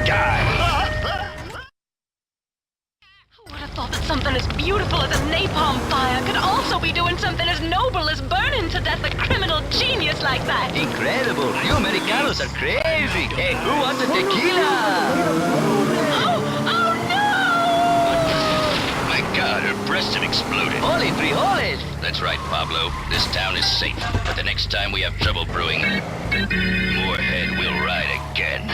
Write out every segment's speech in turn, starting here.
die. Who would have thought that something as beautiful as a napalm fire could also be doing something as noble as burning to death a criminal genius like that? Incredible. You Americanos are crazy. Hey, who wants a tequila? Oh no! My God, her breasts have exploded. Holy frijoles. That's right, Pablo. This town is safe. But the next time we have trouble brewing, Moorhead will ride again.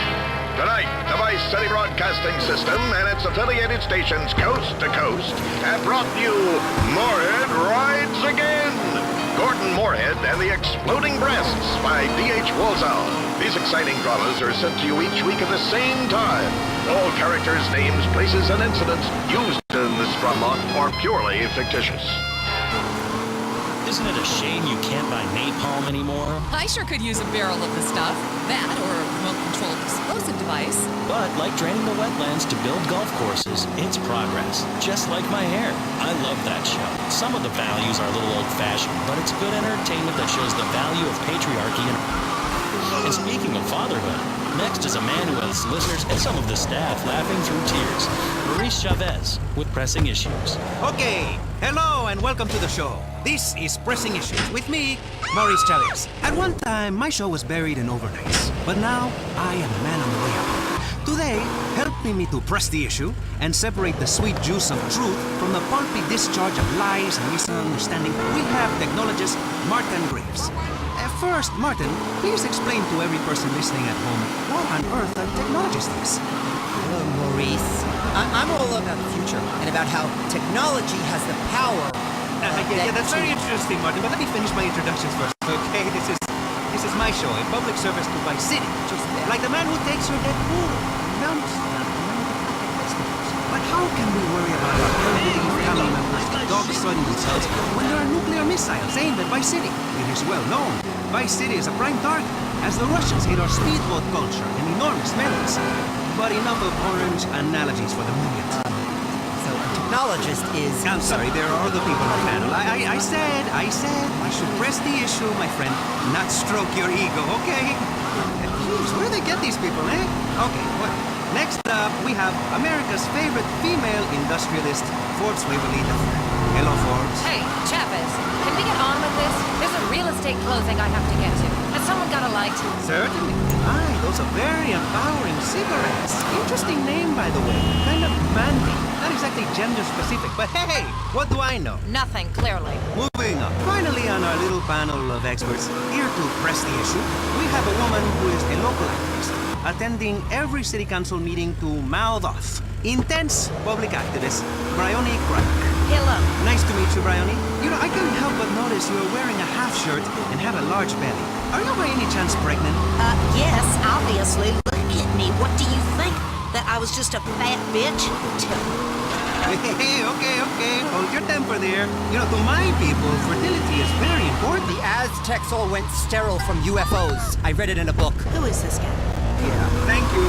Tonight, the Vice City Broadcasting System and its affiliated stations coast to coast have brought you Moorhead Rides Again. Gordon Moorhead and the Exploding Breasts by D.H. Walsall. These exciting dramas are sent to you each week at the same time. All characters, names, places, and incidents used in this drama are purely fictitious. Isn't it a shame you can't buy napalm anymore? I sure could use a barrel of the stuff. That or a remote-controlled explosive device. But like draining the wetlands to build golf courses, it's progress. Just like my hair. I love that show. Some of the values are a little old-fashioned, but it's good entertainment that shows the value of patriarchy and speaking of fatherhood, next is a man who has listeners and some of the staff laughing through tears. Maurice Chavez with Pressing Issues. Okay, hello and welcome to the show. This is Pressing Issues with me, Maurice Chavez. At one time, my show was buried in overnights, but now I am a man on the way up. Today, helping me to press the issue and separate the sweet juice of truth from the pulpy discharge of lies and misunderstanding, we have technologist Martin Graves. First, Martin, please explain to every person listening at home what on earth a technologist is. Hello, Maurice. I'm all about the future and about how technology has the power. Yeah, that's very interesting, Martin, but let me finish my introductions first, okay? This is my show, a public service to Vice City. Like the man who takes your dead pool. But how can we worry about our elderly family members dog-slutting themselves when there are nuclear missiles aimed at Vice City? It is well known. Vice City is a prime target, as the Russians hate our speedboat culture and enormous melons. But enough of orange analogies for the moment. So a technologist is... I'm sorry, there are other people on the panel. I said I should press the issue, my friend, not stroke your ego, okay? Jeez, where do they get these people, eh? Okay, well, next up, we have America's favorite female industrialist, Forbes Waverly III. Hello, Forbes. Hey, Chavez, can we get on with this? There's a real estate closing I have to get to. Has someone got a light? Certainly. Aye, those are very empowering cigarettes. Interesting name, by the way. Kind of manly. Not exactly gender-specific, but hey, what do I know? Nothing, clearly. Moving on. Finally, on our little panel of experts here to press the issue, we have a woman who is a local activist, attending every city council meeting to mouth off. Intense public activist, Bryony Crack. Hello. Nice to meet you, Bryony. You know, I couldn't help but notice you were wearing a half shirt and have a large belly. Are you by any chance pregnant? Yes, obviously. Look at me. What do you think? That I was just a fat bitch? Hey, okay. Hold your temper there. You know, to my people, fertility is very important. The Aztecs all went sterile from UFOs. I read it in a book. Who is this guy? Yeah, thank you,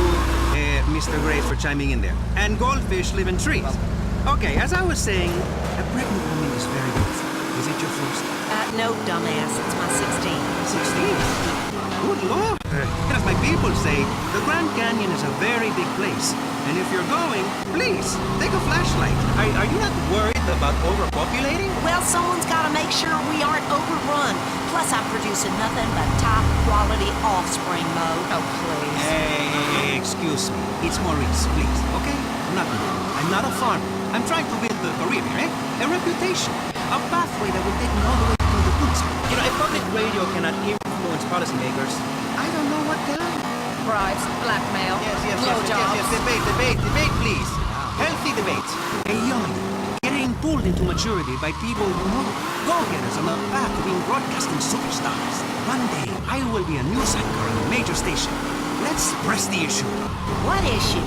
Mr. Gray, for chiming in there. And goldfish live in trees. Okay, as I was saying, a pregnant woman is very beautiful. Is it your first? No, dumbass. It's my 16. 16? Good Lord. As my people say, the Grand Canyon is a very big place. And if you're going, please, take a flashlight. Are you not worried about overpopulating? Well, someone's got to make sure we aren't overrun. Plus, I'm producing nothing but top-quality offspring, Mo. Oh, please. Hey, excuse me. It's Maurice, please, okay? I'm not a farmer. I'm trying to build a career, eh? A reputation. A pathway that will take me all the way to the roots. You know, if public radio cannot influence policymakers, I don't know what can. Bribes, blackmail, blowjobs. Debate, please. Healthy debate. A young, getting pulled into maturity by people who know go-getters on the path to being broadcasting superstars. One day, I will be a news anchor on a major station. Let's press the issue. What issue?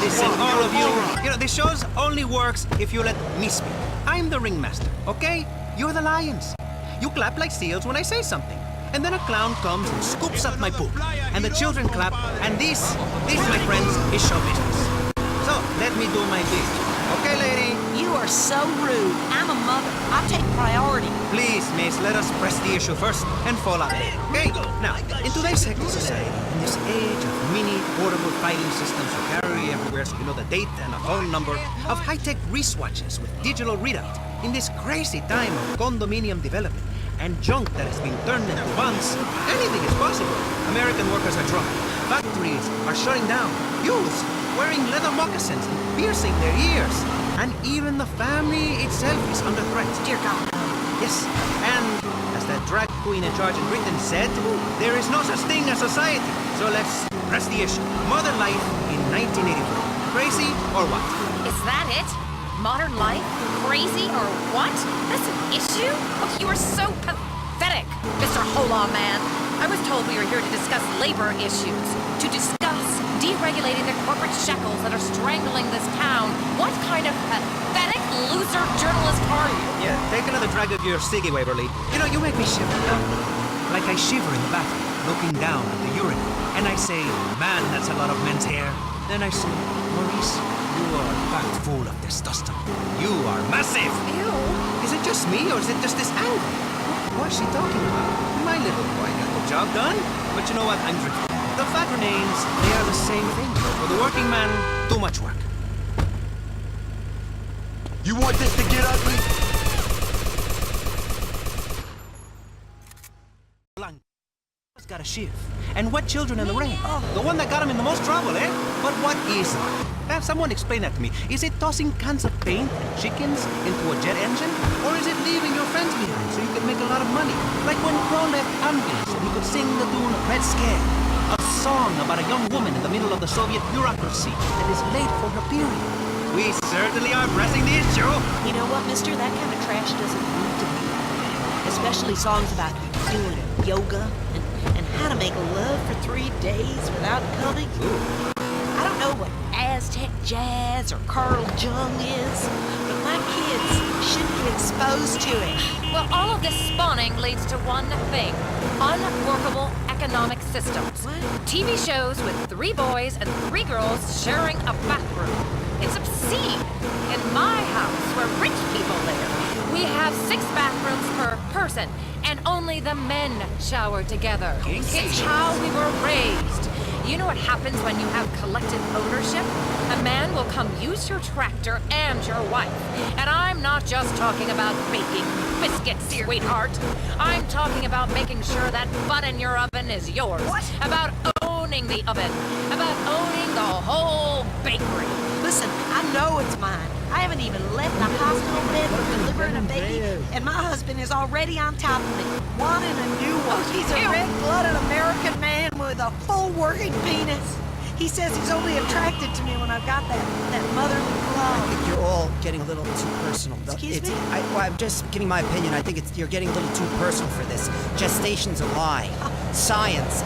Listen, all of you. You know, the show only works if you let me speak. I'm the ringmaster, okay? You're the lions. You clap like seals when I say something. And then a clown comes and scoops up my poop. And the children clap. And this, my friends, is show business. So, let me do my bit. Okay, lady? You are so rude. I'm a mother. I take priority. Please, ma'am. Maurice, let us press the issue first and fall out later. Okay? Now, in today's hectic society, in this age of mini portable fighting systems you carry everywhere so you know the date and a phone number, of high-tech wristwatches with digital readout, in this crazy time of condominium development and junk that has been turned into bonds, anything is possible. American workers are drunk. Factories are shutting down. Youths wearing leather moccasins and piercing their ears. And even the family itself is under threat. Dear God. Yes, and as that drag queen in charge in Britain said, there is no such thing as society. So let's press the issue. Modern life in 1984. Crazy or what? Is that it? Modern life? Crazy or what? That's an issue? Oh, you are so pathetic, Mr. Hola Man. I was told we were here to discuss labor issues, to discuss deregulating the corporate shackles that are strangling this town. What kind of pathetic loser journalist are you? Yeah, take another drag of your ciggy, Waverly. You know, you make me shiver. Like I shiver in the bathroom, looking down at the urinal, and I say, man, that's a lot of men's hair. Then I say, Maurice, you are packed full of testosterone. You are massive. Ew. Is it just me, or is it just this angle? What is she talking about? My little boy got the job done. But you know what? I'm drifting. The fat remains, they are the same thing. For the working man, too much work. You want this to get ugly? Got a shift. And what children in the rain? The one that got him in the most trouble, eh? But what is it? Have someone explain that to me. Is it tossing cans of paint and chickens into a jet engine? Or is it leaving your friends behind so you can make a lot of money? Like when Crow left ambulance and he could sing the tune of Red Scare. A song about a young woman in the middle of the Soviet bureaucracy that is late for her period. We certainly are pressing the issue. You know what, mister? That kind of trash doesn't need to be. Especially songs about doing yoga and how to make love for 3 days without coming. I don't know what Aztec jazz or Carl Jung is, but my kids should be exposed to it. Well, all of this spawning leads to one thing. Unworkable economic systems. What? TV shows with 3 boys and 3 girls sharing a bathroom. It's obscene. In my house, where rich people live, we have 6 bathrooms per person, and only the men shower together. It's how we were raised. You know what happens when you have collective ownership? A man will come use your tractor and your wife. And I'm not just talking about baking biscuits, sweetheart. I'm talking about making sure that butt in your oven is yours. What? About owning the oven. About owning the whole bakery. Listen, I know it's mine. I haven't even left the hospital bed for delivering a baby, and my husband is already on top of me, wanting a new one. He's a red-blooded American man with a full working penis. He says he's only attracted to me when I've got that motherly I love. think you're all getting a little too personal. Excuse me? I'm just giving my opinion. I think you're getting a little too personal for this. Gestation's a lie. Science.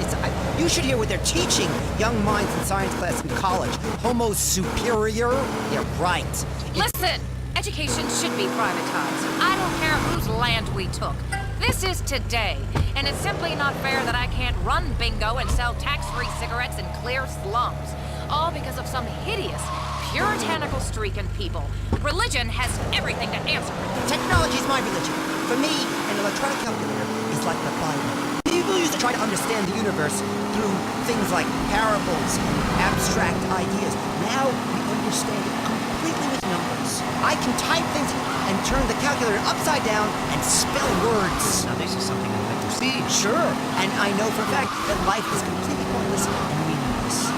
You should hear what they're teaching young minds in science class in college. Homo superior? You're right. Listen, education should be privatized. I don't care whose land we took. This is today, and it's simply not fair that I can't run bingo and sell tax-free cigarettes in clear slums. All because of some hideous, puritanical streak in people. Religion has everything to answer for. Technology's my religion. For me, an electronic calculator is like the Bible. People used to try to understand the universe through things like parables and abstract ideas. Now we understand it completely with numbers. I can type things and turn the calculator upside down and spell words. Now this is something I'd like to see. Sure, and I know for a fact that life is completely pointless and meaningless.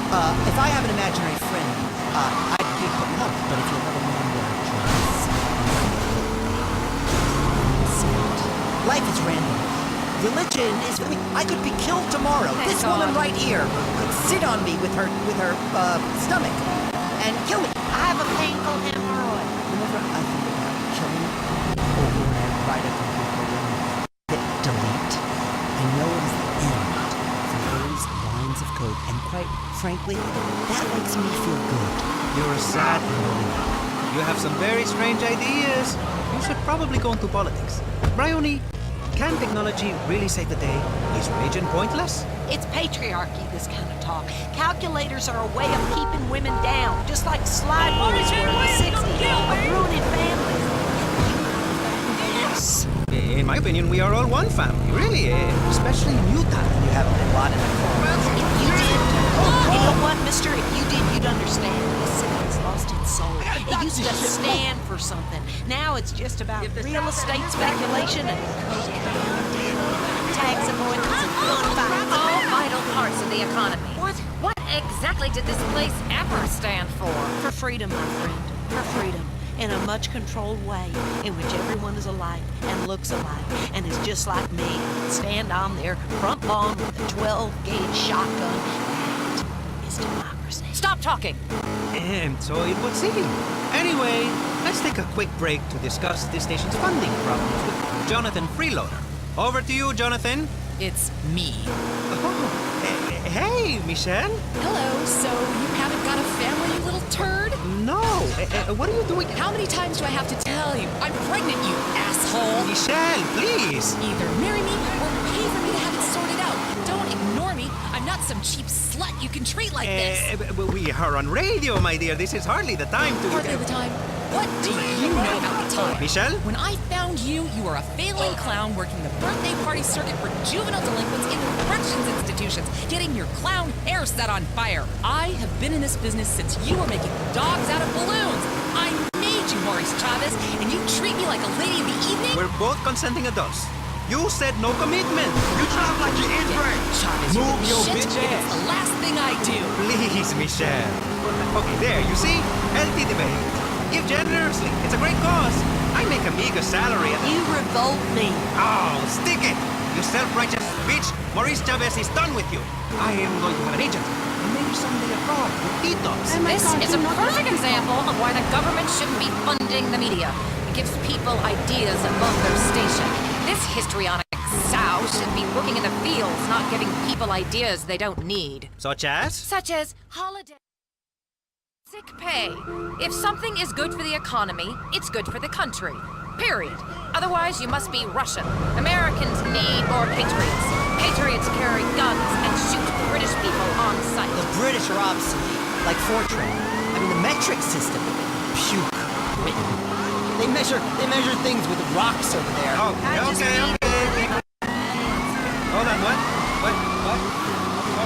If I have an imaginary friend, I'd be putting up, but if you have a man wear a dress, life is random. Religion is, I could be killed tomorrow. Thank This God. woman right here could sit on me with her stomach and kill me. I have a painful hemorrhoid. Whenever I think about killing or when I write a computer program, hit delete, I know it is the end for those lines of code. And quite frankly, that makes me feel good. You're a sad man. You have some very strange ideas. You should probably go into politics. Bryony, can technology really save the day? Is religion pointless? It's patriarchy, this kind of talk. Calculators are a way of keeping women down, just like slide rules were in the 60s, of ruining families. Yes. In my opinion, we are all one family, really, especially in Utah. You have a lot in the If you did, you know what, mister? If you did, you'd understand. This city has lost its soul. It used to stand for something. Now it's just about real estate speculation and tax avoidance and gunfights. All vital parts of the economy. What exactly did this place ever stand for? For freedom, my friend. For freedom. In a much controlled way, in which everyone is alike and looks alike and is just like me. Stand on their front lawn with a 12-gauge shotgun. That is democracy. Stop talking! And so it would seem. Anyway, let's take a quick break to discuss this station's funding problems with Jonathan Freeloader. Over to you, Jonathan. It's me. Oh, hey, Michelle. Hello, so you haven't got a family, you little turd? No, what are you doing? How many times do I have to tell you? I'm pregnant, you asshole! Michelle, please. Either marry me or pay for me to have it sorted out. Don't ignore me. I'm not some cheap slut you can treat like this. We are on radio, my dear. This is hardly the time to... Hardly the time. What do you know about the time? Michelle? When I found you, you were a failing clown working the birthday party circuit for juvenile delinquents in corrections institutions, getting your clown hair set on fire. I have been in this business since you were making dogs out of balloons. I made you, Maurice Chavez, and you treat me like a lady of the evening? We're both consenting adults. You said no commitment. You sound like you're inbred. Chavez, Move your shit. bitch It's ass. the last thing I do. Please, Michelle. Okay, there, you see? Healthy debate. Give generously. It's a great cause. I make a meager salary and... You revolt me. Oh, stick it! You self-righteous bitch! Maurice Chavez is done with you. I am going to have an agent. And maybe someday a fraud with Tito's. This is a perfect example of why the government shouldn't be funding the media. It gives people ideas above their station. This histrionic sow should be working in the fields, not giving people ideas they don't need. Such as? Such as holiday. Sick pay. If something is good for the economy, it's good for the country. Period. Otherwise, you must be Russian. Americans need more patriots. Patriots carry guns and shoot British people on sight. The British are obsolete, like Fortran. I mean, the metric system. Puke. They measure things with rocks over there. Okay. Hold on, what?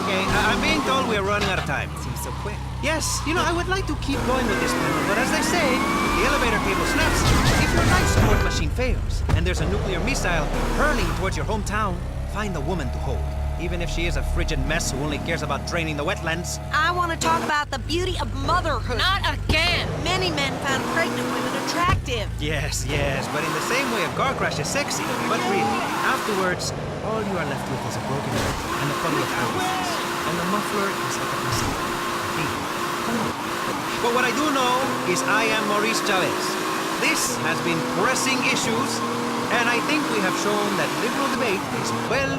Okay, I'm being told we're running out of time. It seems so quick. Yes, you know, I would like to keep going with this panel, but as they say, the elevator cable snaps. If your life support machine fails, and there's a nuclear missile hurling towards your hometown, find a woman to hold. Even if she is a frigid mess who only cares about draining the wetlands. I want to talk about the beauty of motherhood. Not again! Many men found pregnant women attractive. Yes, but in the same way a car crash is sexy. But really, afterwards, all you are left with is a broken heart and a puddle of happiness. And the muffler is like a placebo. But what I do know is I am Maurice Chavez. This has been Pressing Issues, and I think we have shown that liberal debate is well,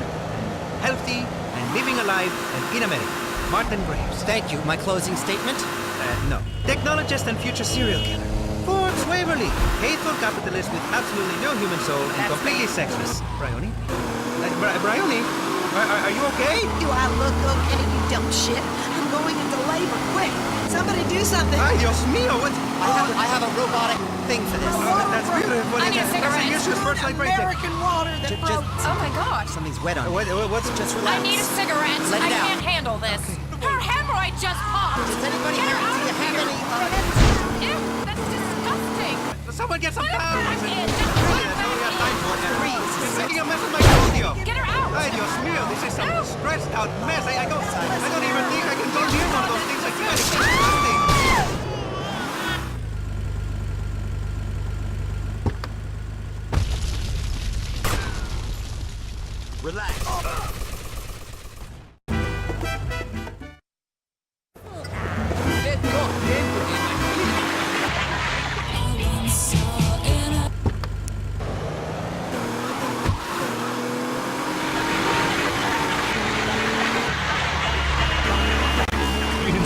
healthy, and living alive and in America. Martin Graves. Thank you. My closing statement? No. Technologist and future serial killer. Forbes Waverly. Hateful capitalist with absolutely no human soul and completely sexless. Bryony? Bryony? Are you okay? Do I look okay, you dumb shit? I'm going into labor. Quick! Somebody do something! Ay, Dios mío, what? I have a robotic thing for this. That's beautiful. I need a cigarette. Use your first light right there. American water that broke. Oh my gosh! Something's wet on me. What's Just I relax. need a cigarette. Let it I out. can't handle this. Her hemorrhoid just popped. Does anybody Get her have, out do you of have here. any... Ew, that's disgusting. Someone get some Put her towels. back in. Just Yeah, put her that's all we have back time for. Freeze. It's making a mess of my studio. in. Get her out. Ay, Dios mío, this is some stressed out mess. I don't even think I can go near one of those things. I feel like it's disgusting. Relax.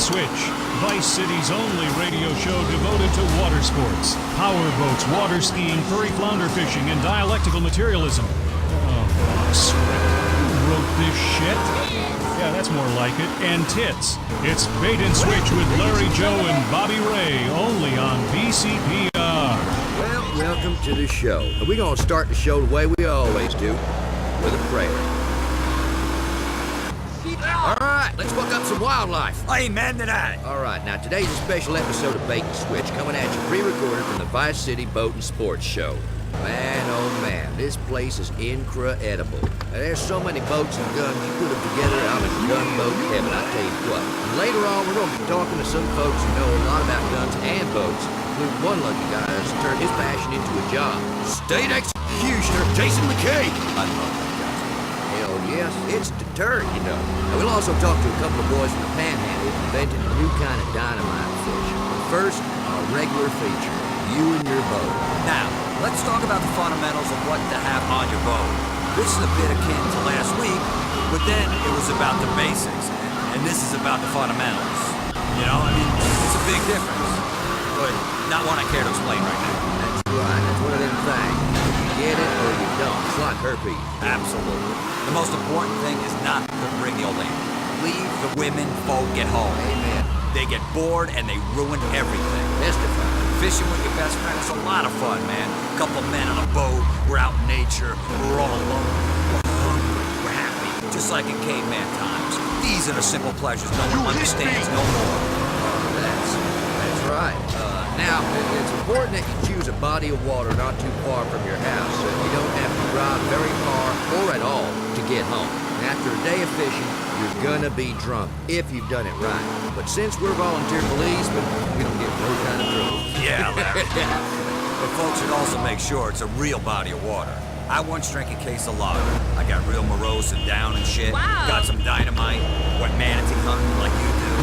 Switch, Vice City's only radio show devoted to water sports, power boats, water skiing, furry flounder fishing, and dialectical materialism. Oh, box script. Who wrote this shit? Yeah, that's more like it. And tits. It's Bait and Switch with Larry Joe and Bobby Ray, only on BCPR. Well, welcome to the show. And we're gonna start the show the way we always do, with a prayer. All right, let's fuck up some wildlife. Amen to that. All right, now today's a special episode of Bait and Switch coming at you pre-recorded from the Vice City Boat and Sports Show. Man, oh man, this place is incredible. There's so many boats and guns, you put them together, I'm in gunboat heaven, I tell you what. And later on, we're gonna be talking to some folks who know a lot about guns and boats, including one lucky guy who's turned his passion into a job. State Executioner Jason McKay. I love that guy. Hell yes, it's deterrent, you know. Now, we'll also talk to a couple of boys from the Panhandle who invented a new kind of dynamite fish. But first, our regular feature, you and your boat. Now, let's talk about the fundamentals of what to have on your boat. This is a bit akin to last week, but then it was about the basics, and this is about the fundamentals. You know, I mean, it's a big difference, but not one I care to explain right now. That's right, that's one of them things. You get it or you don't. It's like herpes. Absolutely. The most important thing is not to bring the old lady. Leave the women folk at home. Amen. They get bored and they ruin everything. Testify. Fishing with your best friend is a lot of fun, man. A couple of men on a boat, we're out in nature, we're all alone, we're hungry, we're happy, just like in caveman times. These are the simple pleasures no one understands no more. That's right. Now, it's important that you choose a body of water not too far from your house so you don't have to drive very far or at all to get home. After a day of fishing, you're gonna be drunk, if you've done it right. But since we're volunteer policemen, we don't get no kind of trouble. Yeah, Larry. But folks should also make sure it's a real body of water. I once drank a case of lager. I got real morose and down and shit. Wow. Got some dynamite, went manatee hunting like you do.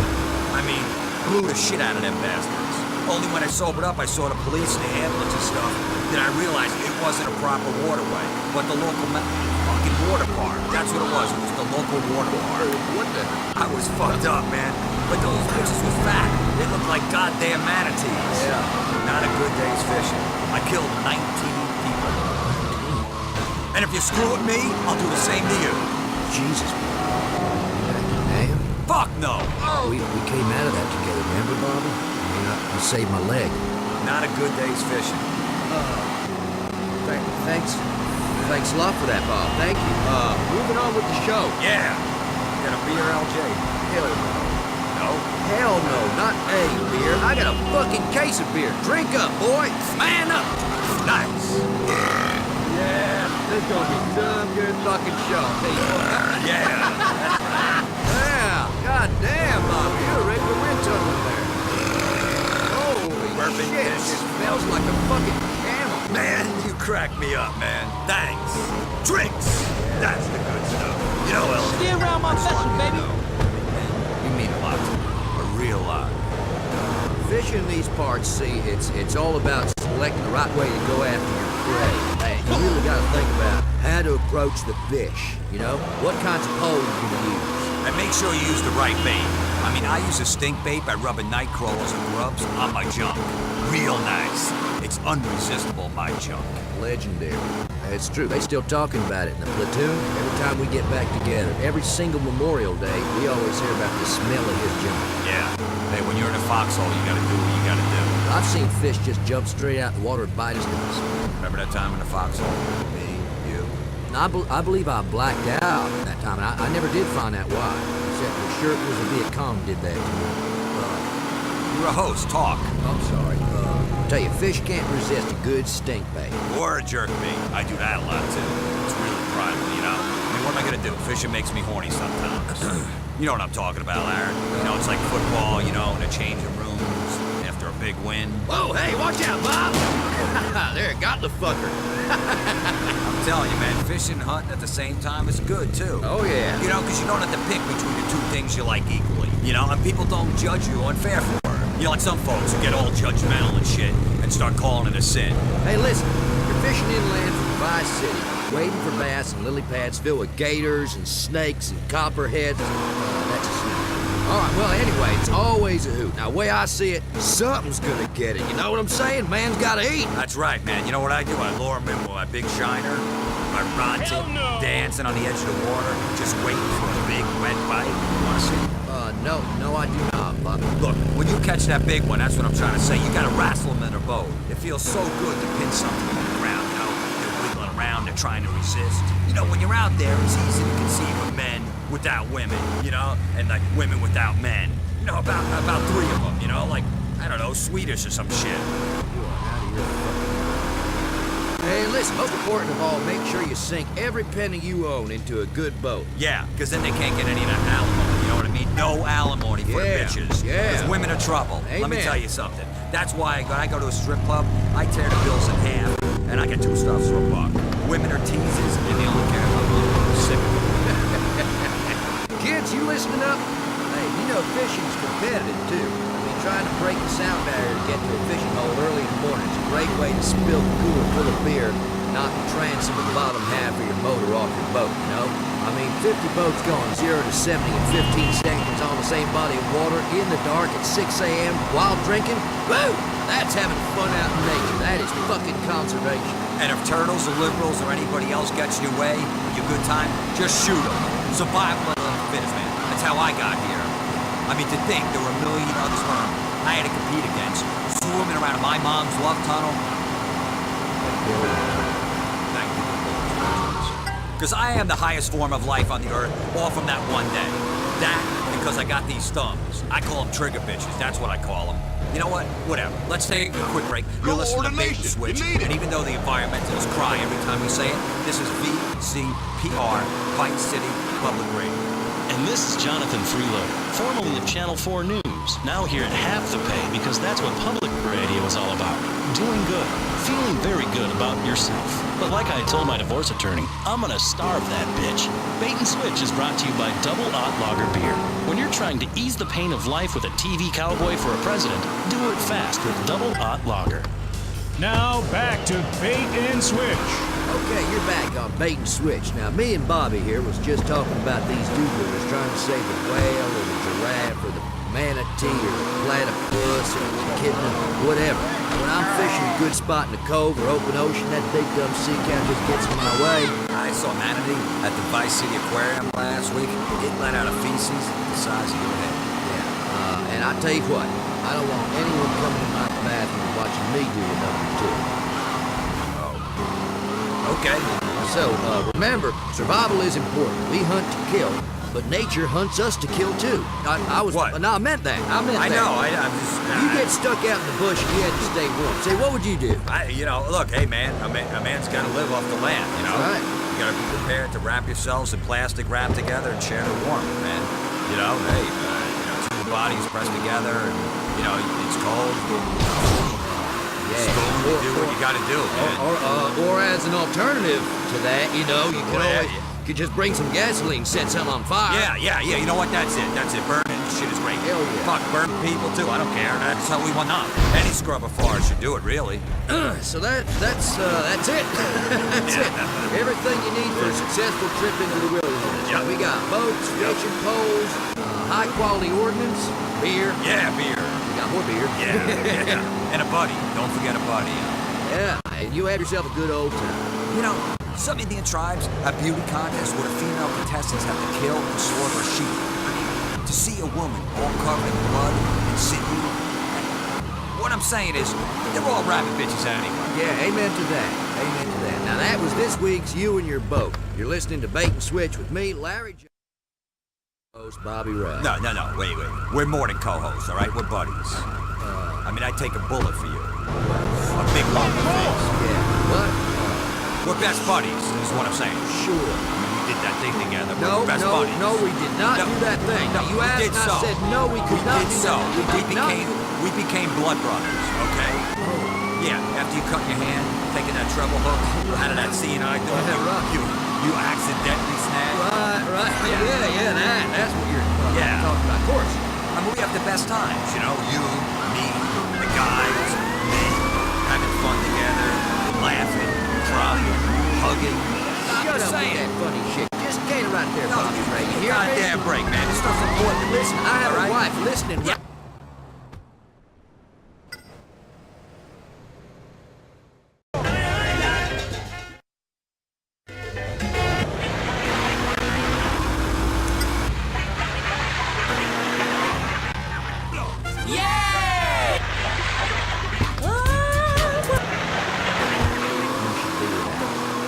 I mean, blew the shit out of them bastards. Only when I sobered up, I saw the police and the ambulance and stuff, then I realized it wasn't a proper waterway, but the local fucking water park. That's what it was. It was the local water park. What the? I was fucked up, man. But those bitches were fat. They looked like goddamn manatees. Yeah. Not a good day's fishing. I killed 19 people. And if you screw with me, I'll do the same to you. Jesus. Damn. Fuck no. We came out of that together, remember, Bobby? I saved my leg. Not a good day's fishing. Thanks a lot for that, Bob. Thank you. Moving on with the show. Yeah. Got a beer, LJ? Hell no. No? Hell no, not a beer. I got a fucking case of beer. Drink up, boy. Man up. Nice. Yeah, this is gonna be some good fucking show. Hey, Yeah. yeah. God damn, Bob. You're a regular wind tunnel there. Holy Perfect shit. dish. It smells like a fucking camel. Man, you crack me up, man. Thanks. Drinks. That's the good stuff. You know, LJ. Stay around my vessel, baby. You mean a lot to me. A real lot. Fishing these parts, see, it's all about selecting the right way to go after your prey. Hey, you really gotta think about how to approach the fish, you know? What kinds of poles you can use. And make sure you use the right bait. I mean, I use a stink bait by rubbing night crawlers and grubs on my junk. Real nice. It's unresistible, my junk. Legendary. It's true. They still talking about it in the platoon. Every time we get back together, every single Memorial Day, we always hear about the smell of his junk. Yeah. Hey, when you're in a foxhole, you gotta do what you gotta do. I've seen fish just jump straight out the water and bite his nose. Remember that time in the foxhole? Me, you. I believe I blacked out that time, and I never did find out why. Except for sure it was a Viet Cong did that to me. You're a host. Talk. I'm sorry. Tell you, fish can't resist a good stink bait. Or a jerk bait. I do that a lot, too. It's really primal, you know? I mean, what am I gonna do? Fishing makes me horny sometimes. You know what I'm talking about, Larry. You know, it's like football, you know, in a change of rooms after a big win. Whoa, hey, watch out, Bob! There, got the fucker. I'm telling you, man, fishing and hunting at the same time is good, too. Oh, yeah. You know, because you don't have to pick between the two things you like equally. You know, and people don't judge you unfair for it. You know, like some folks who get all judgmental and shit and start calling it a sin. Hey, listen, you're fishing inland from Vice City, wading for bass and lily pads filled with gators and snakes and copperheads. That's a snake. All right, well, anyway, it's always a hoot. Now, way I see it, something's gonna get it. You know what I'm saying? Man's gotta eat. That's right, man. You know what I do? I lure him in with my big shiner, my rod tip, dancing on the edge of the water, just waiting for a big wet bite. You wanna see? No, I do not, Bobby. Look, when you catch that big one, that's what I'm trying to say. You gotta wrestle them in a boat. It feels so good to pin something on the ground, you know? They're wiggling around, they're trying to resist. You know, when you're out there, it's easy to conceive of men without women, you know? And like women without men. You know, about 3 of them, you know? Like, I don't know, Swedish or some shit. Hey, listen, most important of all, make sure you sink every penny you own into a good boat. Yeah, because then they can't get any of that alimony, you know what I mean? No alimony for the bitches. Yeah. Because women are trouble. Amen. Let me tell you something. That's why when I go to a strip club, I tear the bills in half, and I get 2 stuffs for $1. Women are teasers, and they only care about a little sick. Kids, you listening up? Hey, you know fishing's competitive, too. I mean, trying to break the sound barrier to get to a fishing hole early in the morning is a great way to spill the cooler full of beer, not the transom of the bottom half of your motor off your boat, you know? I mean, 50 boats going 0 to 70 in 15 seconds on the same body of water in the dark at 6 a.m. while drinking? Woo! That's having fun out in nature. That is fucking conservation. And if turtles or liberals or anybody else gets in your way, your good time, just shoot them. Survival of the fittest, man. That's how I got here. I mean, to think there were a million others I had to compete against, swimming around my mom's love tunnel. Thank you. Because I am the highest form of life on the earth, all from that one day. That, because I got these thumbs. I call them trigger bitches. That's what I call them. You know what? Whatever. Let's take a quick break. You're listening to Bait and Switch. And even though the environmentalists cry every time we say it, this is VCPR, Vice City Public Radio. And this is Jonathan Freeloader, formerly of Channel 4 News, now here at half the pay because that's what public radio is all about. Doing good, feeling very good about yourself. But like I told my divorce attorney, I'm gonna starve that bitch. Bait and Switch is brought to you by Double Odd Lager Beer. When you're trying to ease the pain of life with a TV cowboy for a president, do it fast with Double Odd Lager. Now back to Bait and Switch. Okay, you're back on Bait and Switch. Now, me and Bobby here was just talking about these do-gooders trying to save the whale or the giraffe or the manatee or the platypus or the echidna, whatever. When I'm fishing a good spot in the cove or open ocean, that big dumb sea cow just gets in my way. I saw a manatee at the Vice City Aquarium last week. It let out a feces the size of your head. Yeah, and I tell you what, I don't want anyone coming in my bathroom watching me do a number 2. Okay. So, remember, survival is important. We hunt to kill, but nature hunts us to kill too. I was... What? No, I meant that. I'm know. I'm just... You get stuck out in the bush and you had to stay warm. Say, what would you do? Look, hey, man, a man's got to live off the land, you know? That's right. You got to be prepared to wrap yourselves in plastic wrap together and share the warmth, man. You know, hey, 2 bodies pressed together and, you know, it's cold. Yeah. Do what you gotta do, man. Or as an alternative to that, you know, you could just bring some gasoline, set something on fire. Yeah. You know what? That's it. Burning shit is great. Hell yeah. Fuck, burn people too. I don't care. That's how we want up. Any scrub of forest should do it, really. So that's it. That's it. Everything you need for a successful trip into the wilderness. Yep. We got boats, fishing poles, high quality ordnance, beer. Yeah, beer. We got more beer. Yeah. And a buddy. Don't forget a buddy. Yeah, and you have yourself a good old time. You know, some Indian tribes have beauty contests where the female contestants have to kill and slaughter a sheep. I mean, to see a woman all covered in blood and sinew. What I'm saying is, they're all rabbit bitches anyway. Yeah, amen to that. Amen to that. Now, that was this week's You and Your Boat. You're listening to Bait and Switch with me, Larry Jones, host Bobby Rudd. No. Wait. We're more than co-hosts, all right? We're buddies. I mean, I'd take a bullet for you. A big lump of face. Yeah. What? We're best buddies, is what I'm saying. Sure. I mean, we did that thing together. No, We're best buddies. No, we did not do that thing. No, You asked and I said no, we could not do that. We became blood brothers, okay? Oh. Yeah, after you cut your hand, taking that treble hook out of that seeing eye door, you accidentally snagged. Right. Yeah, that's what you're talking about. Of course. I mean, we have the best times, you know? You, me, the guys, men, having fun together, laughing, crying, hugging. Shut up with that funny shit. Just indicator right there, Bobby Ray. You hear me? Goddamn break, man. This stuff's important. Listen, I have a wife listening. Yeah.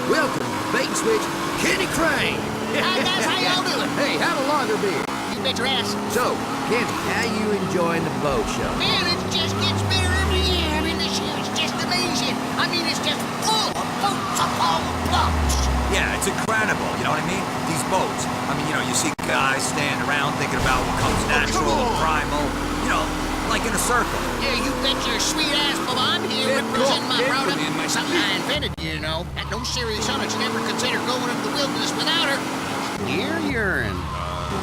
Welcome to Bait and Switch, Kenny Crane. Hi, guys. How y'all doing? Hey, have a lager beer. You bet your ass. So, Kenny, how you enjoying the boat show? Man, it just gets better every year. I mean, this year is just amazing. I mean, it's just full of boats of all boats. Yeah, it's incredible, you know what I mean? These boats. I mean, you know, you see guys standing around thinking about what comes natural and primal, you know, like in a circle. Yeah, you bet your sweet ass, but I'm here representing my product. Something I invented, you know. And no serious hunter should ever consider going into the wilderness without her. Deer urine.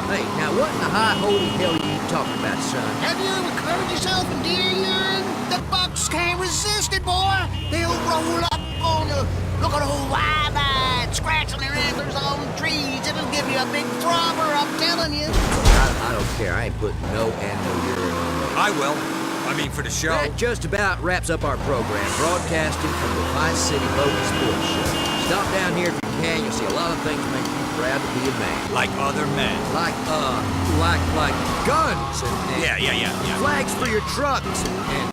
Hey, now what in the high holy hell are you talking about, son? Have you ever covered yourself in deer urine? The bucks can't resist it, boy. They'll roll up on you. Look at old wide-eyed, scratching their antlers on trees. It'll give you a big throbber, I'm telling you. I don't care. I ain't putting no animal urine on me. I will. I mean, for the show. That just about wraps up our program, broadcasting from the Vice City Boat and Sports Show. Stop down here if you can. You'll see a lot of things make you proud to be a man. Like other men. Like guns and Yeah. flags for your trucks and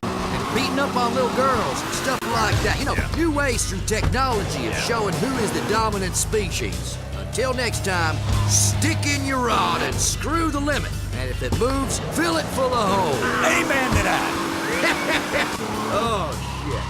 beating up on little girls and stuff like that. You know, new ways through technology of showing who is the dominant species. Until next time, stick in your rod and screw the limit. And if it moves, fill it full of holes. Amen to that. Oh, shit.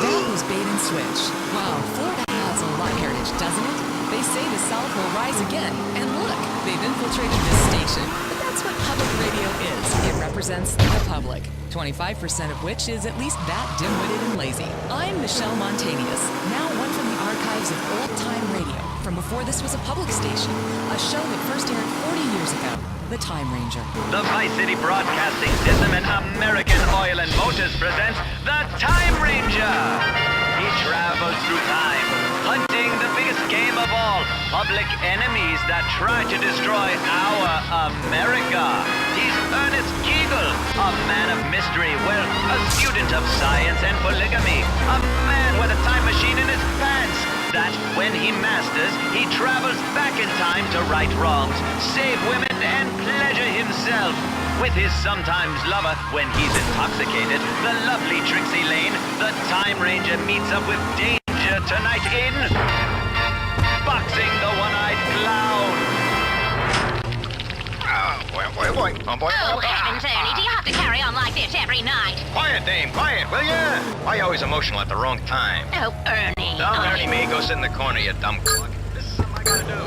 That was Bait and Switch. Wow, Florida has a lot of heritage, doesn't it? They say the South will rise again. And look, they've infiltrated this station. But that's what public radio is. It represents the public, 25% of which is at least that dim-witted and lazy. I'm Michelle Montanius, now one from the archives of old-time radio, from before this was a public station, a show that first aired 40 years ago, The Time Ranger. The Vice City Broadcasting System and American Oil and Motors presents The Time Ranger. He travels through time, hunting the biggest game of all, public enemies that try to destroy our America. He's Ernest Kegel, a man of mystery, well, a student of science and polygamy, a man with a time machine in his pants that, when he masters, he travels back in time to right wrongs, save women, and pleasure himself. With his sometimes lover, when he's intoxicated, the lovely Trixie Lane, the Time Ranger meets up with danger tonight in Boxing the One-Eyed Clown. Oh, boy. Oh, heavens, Ernie, do you have to carry on like this every night? Quiet, dame, quiet, will ya? Why are you always emotional at the wrong time? Oh, Ernie. Don't Ernie me, go sit in the corner, you dumb clock. This is something I gotta do.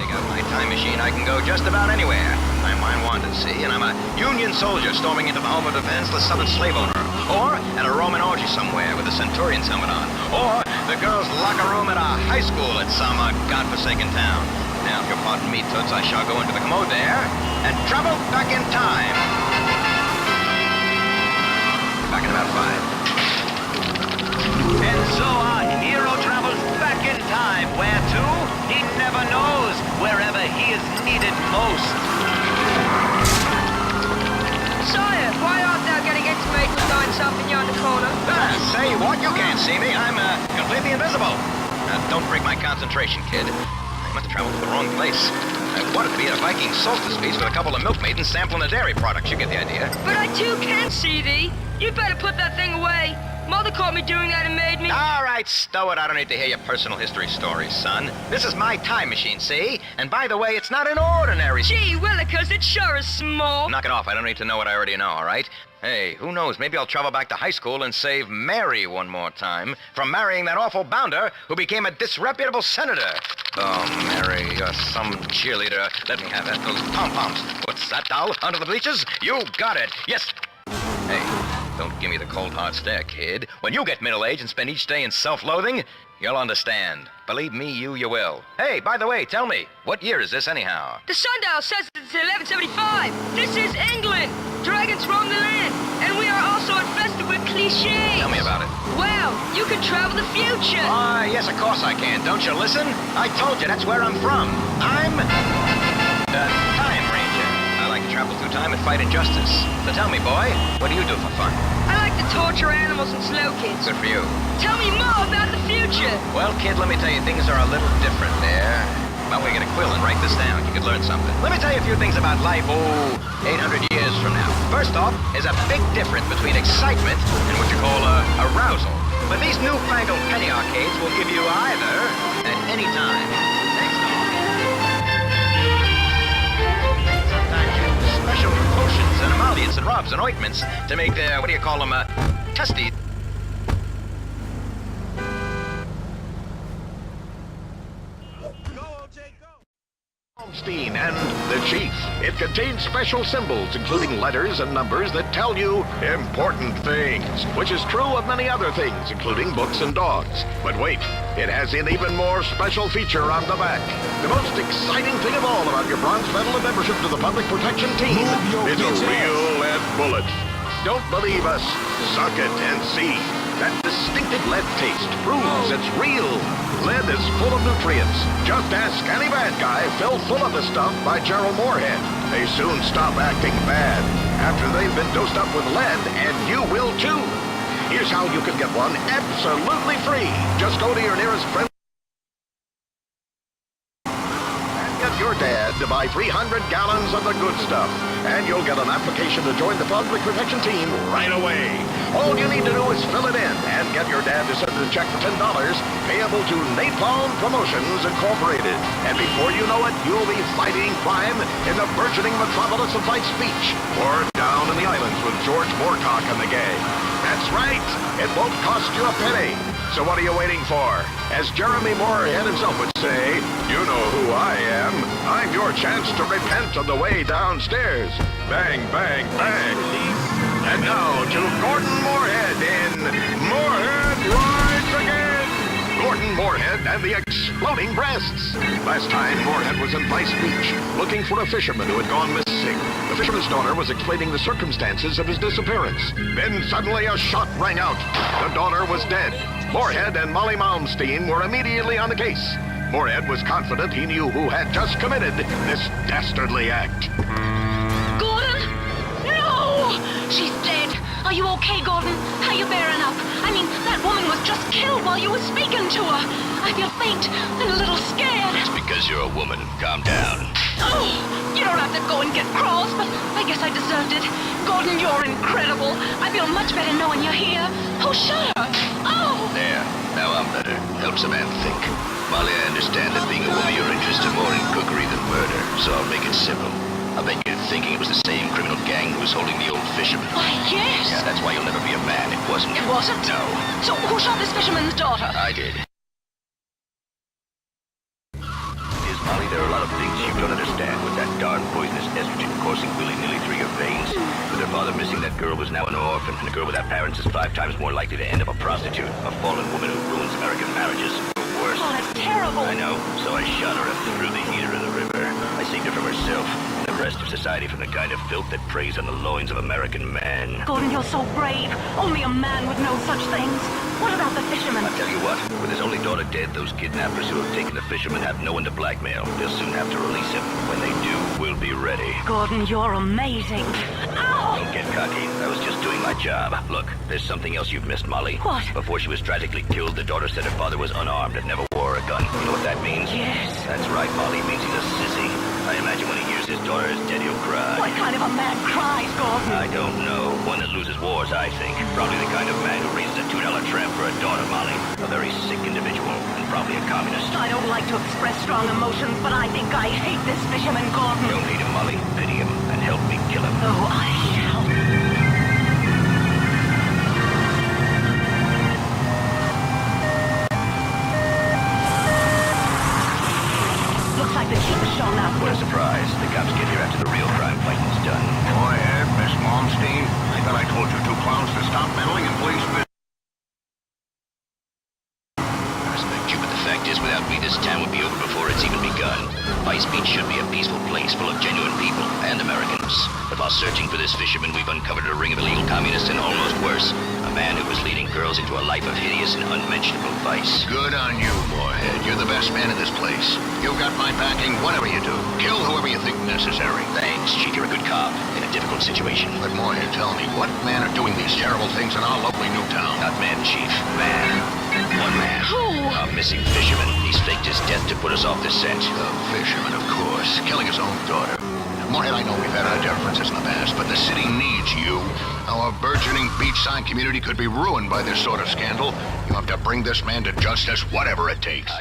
Take out my time machine, I can go just about anywhere. I'm unwanted, see, and I'm a Union soldier storming into the home of a defenseless Southern slave owner. Or at a Roman orgy somewhere with a centurion's helmet on. Or the girls' locker room at a high school at some godforsaken town. Now, if you'll pardon me, Toots, I shall go into the commode there and travel back in time. Back in about 5. And so our hero travels back in time. Where to? He never knows. Wherever he is needed most. Sire, why art thou getting intimate with thyself in yonder corner? Say what? You can't see me. I'm completely invisible. Don't break my concentration, kid. I must have traveled to the wrong place. I wanted to be at a Viking solstice feast with a couple of milkmaidens sampling the dairy products. You get the idea. But I too can see thee. You better put that thing away. Mother caught me doing that and made me... All right, stow it. I don't need to hear your personal history stories, son. This is my time machine, see? And by the way, it's not an ordinary... Gee willikers, it sure is small. Knock it off. I don't need to know what I already know, all right? Hey, who knows? Maybe I'll travel back to high school and save Mary one more time from marrying that awful bounder who became a disreputable senator. Oh, Mary, you're some cheerleader. Let me have that. Those pom-poms. What's that, doll? Under the bleachers? You got it. Yes. Hey, don't give me the cold hard stare, kid. When you get middle-aged and spend each day in self-loathing, you'll understand. Believe me, you will. Hey, by the way, tell me, what year is this anyhow? The sundial says it's 1175. This is England. Dragons roam the land, and we are also infested with these shapes? Tell me about it. Wow, you can travel the future. Yes, of course I can. Don't you listen? I told you, that's where I'm from. I'm the Time Ranger. I like to travel through time and fight injustice. So tell me, boy, what do you do for fun? I like to torture animals and slow kids. Good for you. Tell me more about the future. Well, kid, let me tell you, things are a little different there. Why don't we get a quill and write this down? You could learn something. Let me tell you a few things about life, 800 years from now. First off, there's a big difference between excitement and what you call arousal. But these newfangled penny arcades will give you either at any time. Next off, sometimes use special potions and emollients and rubs and ointments to make their, testy. And the Chief. It contains special symbols, including letters and numbers that tell you important things, which is true of many other things, including books and dogs. But wait, it has an even more special feature on the back. The most exciting thing of all about your bronze medal of membership to the Public Protection Team is a real lead bullet. Don't believe us? Suck it and see. That distinctive lead taste proves it's real. Lead is full of nutrients. Just ask any bad guy filled full of the stuff by Gerald Moorhead. They soon stop acting bad after they've been dosed up with lead, and you will too. Here's how you can get one absolutely free. Just go to your nearest friend and get your dad to buy 300 gallons of the good stuff. And you'll get an application to join the Public Protection Team right away. All you need to do is fill it in and get your dad to send a check for $10 payable to Napalm Promotions Incorporated. And before you know it, you'll be fighting crime in the burgeoning metropolis of Light Speech or down in the islands with George Moorcock and the gang. That's right. It won't cost you a penny. So what are you waiting for? As Jeremy Moorhead himself would say, you know who I am. I'm your chance to repent on the way downstairs. Bang, bang, bang. And now to Gordon Moorhead in Moorhead Rides Again! Gordon Moorhead and the Exploding Breasts. Last time, Moorhead was in Vice Beach, looking for a fisherman who had gone missing. The fisherman's daughter was explaining the circumstances of his disappearance. Then suddenly a shot rang out. The daughter was dead. Moorhead and Molly Malmsteen were immediately on the case. Moorhead was confident he knew who had just committed this dastardly act. Gordon? No! She's dead. Are you okay, Gordon? How you bearing up? I mean, that woman was just killed while you were speaking to her. I feel faint and a little scared. It's because you're a woman. Calm down. Oh, you don't have to go and get crawls, but I guess I deserved it. Gordon, you're incredible. I feel much better knowing you're here. Oh, shut her. Oh! There. Now I'm better. Helps a man think. Molly, I understand that being a woman you're interested more in cookery than murder, so I'll make it simple. I bet you're thinking it was the same criminal gang who was holding the old fisherman. Why, yes. Yeah, that's why you'll never be a man. It wasn't. It wasn't? No. So who shot this fisherman's daughter? I did. Molly, there are a lot of things you don't understand with that darn poisonous estrogen coursing willy-nilly through your veins. With her father missing, that girl was now an orphan, and a girl without parents is 5 times more likely to end up a prostitute, a fallen woman who ruins American marriages. Or worse. Oh, that's terrible. I know, so I shot her up through the heater of the river. I saved her from herself, and the rest of society from the kind of filth that preys on the loins of American men. Gordon, you're so brave. Only a man would know such things. What about the fisherman? I'll tell you what, with his only daughter dead, those kidnappers who have taken the fisherman have no one to blackmail. They'll soon have to release him. When they do, we'll be ready. Gordon, you're amazing. Ow! Don't get cocky. I was just doing my job. Look, there's something else you've missed, Molly. What? Before she was tragically killed, the daughter said her father was unarmed and never wore a gun. You know what that means? Yes. That's right, Molly. It means he's a sissy. I imagine when he hears his daughter is dead, he'll cry. What kind of a man cries, Gordon? I don't know. One that loses wars, I think. Probably the kind of man who raises a $2 tramp for a daughter, Molly. A very sick individual, and probably a communist. I don't like to express strong emotions, but I think I hate this fisherman, Gordon. Don't hate him, Molly. Pity him, and help me kill him. Oh, I shall. Looks like the chief has shown up. What a surprise. The cops get here after the real crime fighting's done. Go ahead, Miss Malmsteen. I thought I told you 2 clowns to stop meddling in police business. I respect you, but the fact is, without me, this this town would be over before it's even begun. Vice Beach should be a peaceful place full of genuine people and Americans. But while searching for this fisherman, we've uncovered a ring of illegal communists and almost worse, a man who was leading girls into a life of hideous and unmentionable vice. Good on you, Moorhead. You're the best man in this place. You've got my backing, whatever you do. Kill whoever you think necessary. Thanks, Chief. You're a good cop in a difficult situation. But Moorhead, tell me, what men are doing these terrible things in our lovely new town? Not men, Chief. Man. One man. Who? A missing fisherman. He's faked his death to put us off the scent. The fisherman, of course. Killing his own daughter. Moorhead, I know we've had our differences in the past, but the city needs you. Our burgeoning beachside community could be ruined by this sort of scandal. You have to bring this man to justice, whatever it takes.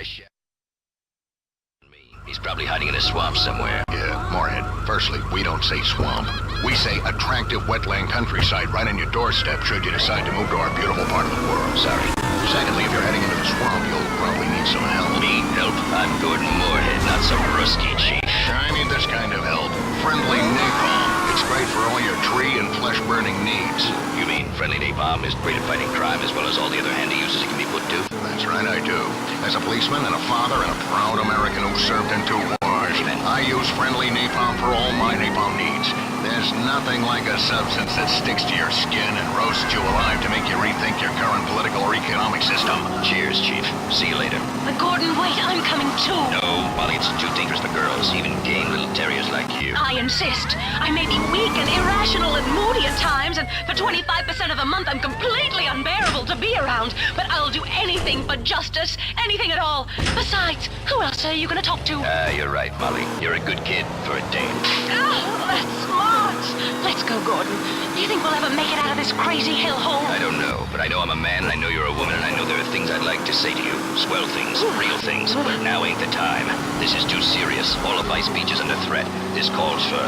He's probably hiding in a swamp somewhere. Yeah, Moorhead, firstly, we don't say swamp. We say attractive wetland countryside right on your doorstep should you decide to move to our beautiful part of the world. Sorry. Secondly, if you're heading into the swamp, you'll probably need some help. Need help? I'm Gordon Moorhead, not some rusky chief. I need this kind of help. Friendly napalm. It's great for all your tree and flesh-burning needs. You mean friendly napalm is great at fighting crime as well as all the other handy uses it can be put to? That's right, I do. As a policeman and a father and a proud American who served in 2 wars, I use friendly napalm for all my napalm needs. There's nothing like a substance that sticks to your skin and roasts you alive to make you rethink your current political or economic system. Cheers, Chief. See you later. But Gordon, wait, I'm coming too. No, Molly, it's too dangerous for girls, even game little terriers like you. I insist. I may be weak and irrational and moody at times, and for 25% of the month I'm completely unbearable to be around, but I'll do anything for justice, anything at all. Besides, who else are you gonna talk to? You're right, Molly. You're a good kid for a dame. Oh, that's smart. Let's go, Gordon. Do you think we'll ever make it out of this crazy hellhole? I don't know, but I know I'm a man, and I know you're a woman, and I know there are things I'd like to say to you. Swell things, real things, but now ain't the time. This is too serious. All of Vice Beach is under threat. This calls for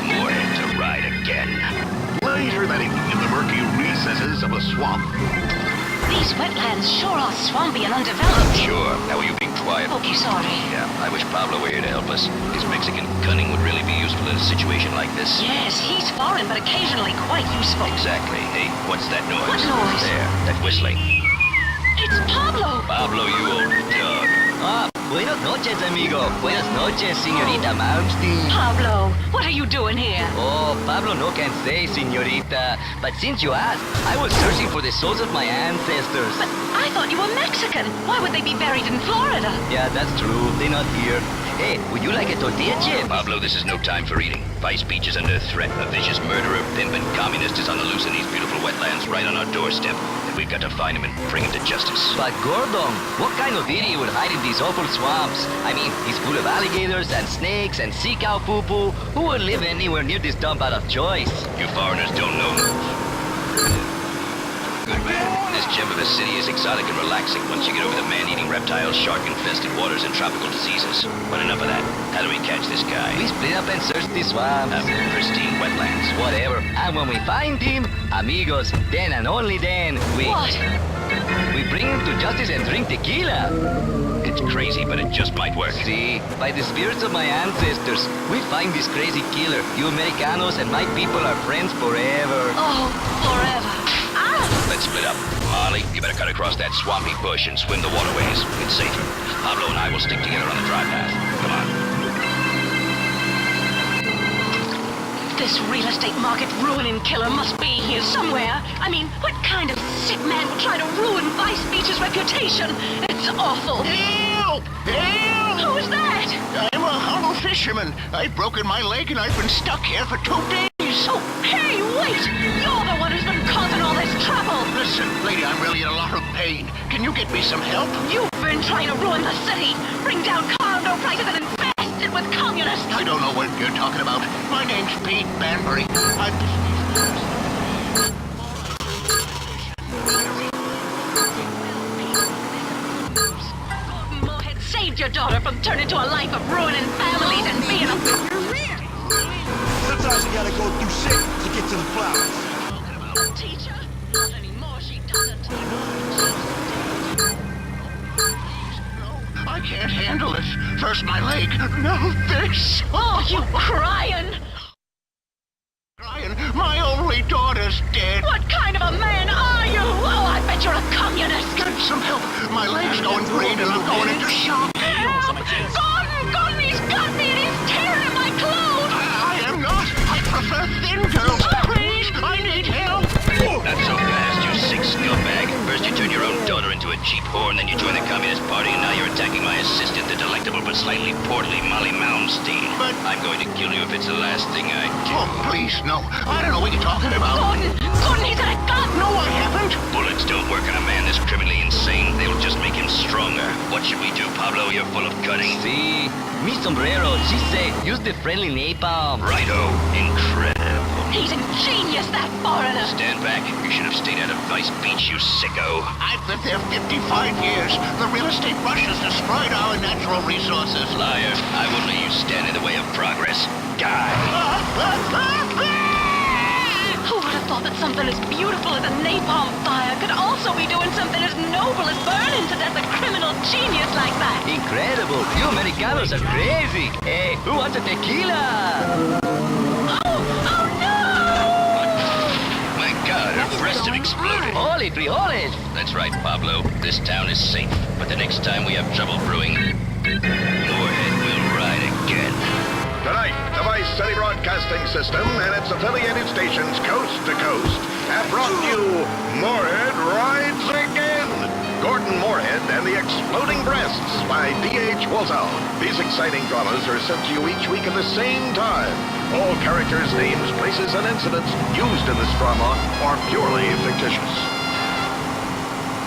Moorhead to ride again. Later that evening in the murky recesses of a swamp. These wetlands sure are swampy and undeveloped. Sure. Now are you being quiet? Okay, sorry. Yeah, I wish Pablo were here to help us. His Mexican cunning would really be useful in a situation like this. Yes, he's foreign, but occasionally quite useful. Exactly. Hey, what's that noise? What noise? There, that whistling. It's Pablo! Pablo, you old dog. Ah, buenas noches, amigo. Buenas noches, señorita Malmsteen. Pablo, what are you doing here? Oh, Pablo no can say, señorita. But since you asked, I was searching for the souls of my ancestors. But I thought you were Mexican. Why would they be buried in Florida? Yeah, that's true. They're not here. Hey, would you like a tortilla chip? Pablo, this is no time for eating. Vice Beach is under threat. A vicious murderer, pimp, and communist is on the loose in these beautiful wetlands right on our doorstep. And we've got to find him and bring him to justice. But Gordon, what kind of idiot would hide in these awful swamps? I mean, he's full of alligators and snakes and sea cow poo-poo. Who would live anywhere near this dump out of choice? You foreigners don't know. Good man. This gem of a city is exotic and relaxing once you get over the man-eating reptiles, shark-infested waters, and tropical diseases. But enough of that. How do we catch this guy? We split up and search these swamps. Pristine wetlands. Whatever. And when we find him, amigos, then and only then, What? we bring him to justice and drink tequila. It's crazy, but it just might work. See, by the spirits of my ancestors, we find this crazy killer. You Americanos and my people are friends forever. Oh, forever. Let's split up. Molly, you better cut across that swampy bush and swim the waterways. It's safer. Pablo and I will stick together on the dry path. Come on. This real estate market ruining killer must be here somewhere. I mean, what kind of sick man would try to ruin Vice Beach's reputation? It's awful. Help! Help! Who's that? I'm a humble fisherman. I've broken my leg and I've been stuck here for 2 days. Oh, hey, wait! You're the one who's been causing all this trouble! Listen, lady, I'm really in a lot of pain. Can you get me some help? You've been trying to ruin the city, bring down condo prices and infest it with communists! I don't know what you're talking about. My name's Pete Banbury. Gordon Moorhead saved your daughter from turning to a life of ruining families and being a... Sometimes you gotta go through shit to get to the flowers. Teacher? Not anymore, she doesn't. I can't handle it. First my leg, now this. Oh, you crying? Crying? My only daughter's dead. What kind of a man are you? Oh, I bet you're a communist. Get some help. My leg's going green and I'm going into shock. intelligence. Gordon, he's got me and he's tearing at my clothes! I am not. I prefer thin girls. Please, I need help. Not so fast, you sick scumbag. First you turn your own daughter into a cheap whore, and then you join the Communist Party, and now you're attacking my assistant, the delectable but slightly portly Molly Malmsteen. But I'm going to kill you if it's the last thing I do. Oh, please, no. I don't know what you're talking about. Gordon, he's got a gun! No, I haven't. Bullets don't work on a man this criminally insane. They'll just make him stronger. What should we do, Pablo? You're full of cunning. See, mi sombrero, she say, use the friendly napalm. Righto. Incredible. He's ingenious, that foreigner! Stand back. You should have stayed out of Vice Beach, you sicko. I've lived there 55 years. The real estate rush has destroyed our natural resources. Liar. I won't let you stand in the way of progress. Die. Who would have thought that something as beautiful as a napalm fire could also be doing something as noble as burning to death a criminal genius like that? Incredible. You Americanos are crazy. Hey, who wants a tequila? My God, her breasts have exploded. Holy frijoles. That's right, Pablo. This town is safe. But the next time we have trouble brewing, Moorhead will ride again. Tonight, the Vice City Broadcasting System and its affiliated stations coast to coast have brought you Moorhead Rides Again! Gordon Moorhead and the Exploding Breasts by D.H. Walzow. These exciting dramas are sent to you each week at the same time. All characters, names, places, and incidents used in this drama are purely fictitious.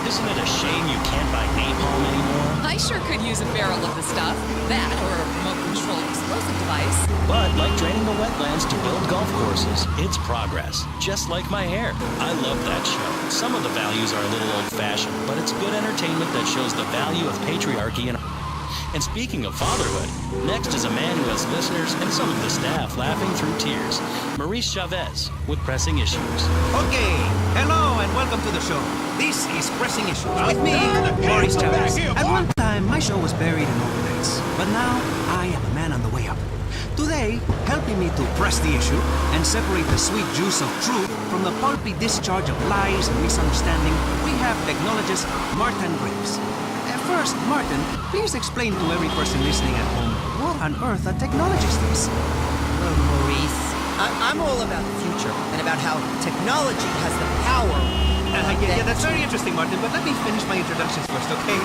Isn't it a shame you can't buy napalm anymore? I sure could use a barrel of the stuff. That, or a remote-controlled explosive device. But like draining the wetlands to build golf courses, it's progress. Just like my hair. I love that show. Some of the values are a little old-fashioned, but it's good entertainment that shows the value of patriarchy and... And speaking of fatherhood, next is a man who has listeners and some of the staff laughing through tears. Maurice Chavez with Pressing Issues. Okay, hello and welcome to the show. This is Pressing Issues with me, Maurice Chavez. At one time, my show was buried in overnights, but now I am a man on the way up. Today, helping me to press the issue and separate the sweet juice of truth from the pulpy discharge of lies and misunderstanding, we have technologist Martin Graves. First, Martin, please explain to every person listening at home what on earth a technologist is. Well, Maurice, I'm all about the future and about how technology has the power. Yeah, that's very interesting, Martin, but let me finish my introductions first, okay?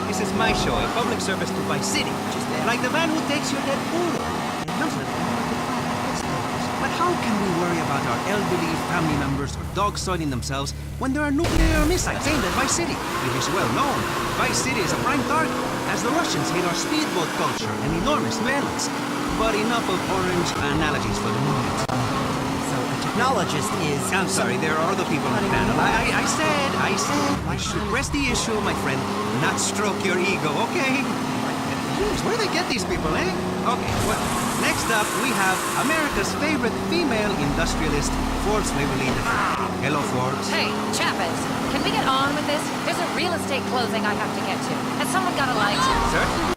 This is my show, a public service to Vice City. Like the man who takes your dead poodle and loves it. But how can we worry about our elderly family members or dogs soiling themselves when there are nuclear missiles aimed at Vice City? It is well known. Vice City is a prime target, as the Russians hate our speedboat culture and enormous melons. But enough of orange analogies for the moment. So a technologist is... I'm sorry, there are other people on the panel. I said I should press the issue, my friend, not stroke your ego, okay? Jeez, where do they get these people, eh? Okay, well, next up we have America's favorite female industrialist, Forbes Waverly. Hello, Forbes. Hey, Chavez, can we get on with this? There's a real estate closing I have to get to. Has someone got a light? Certainly.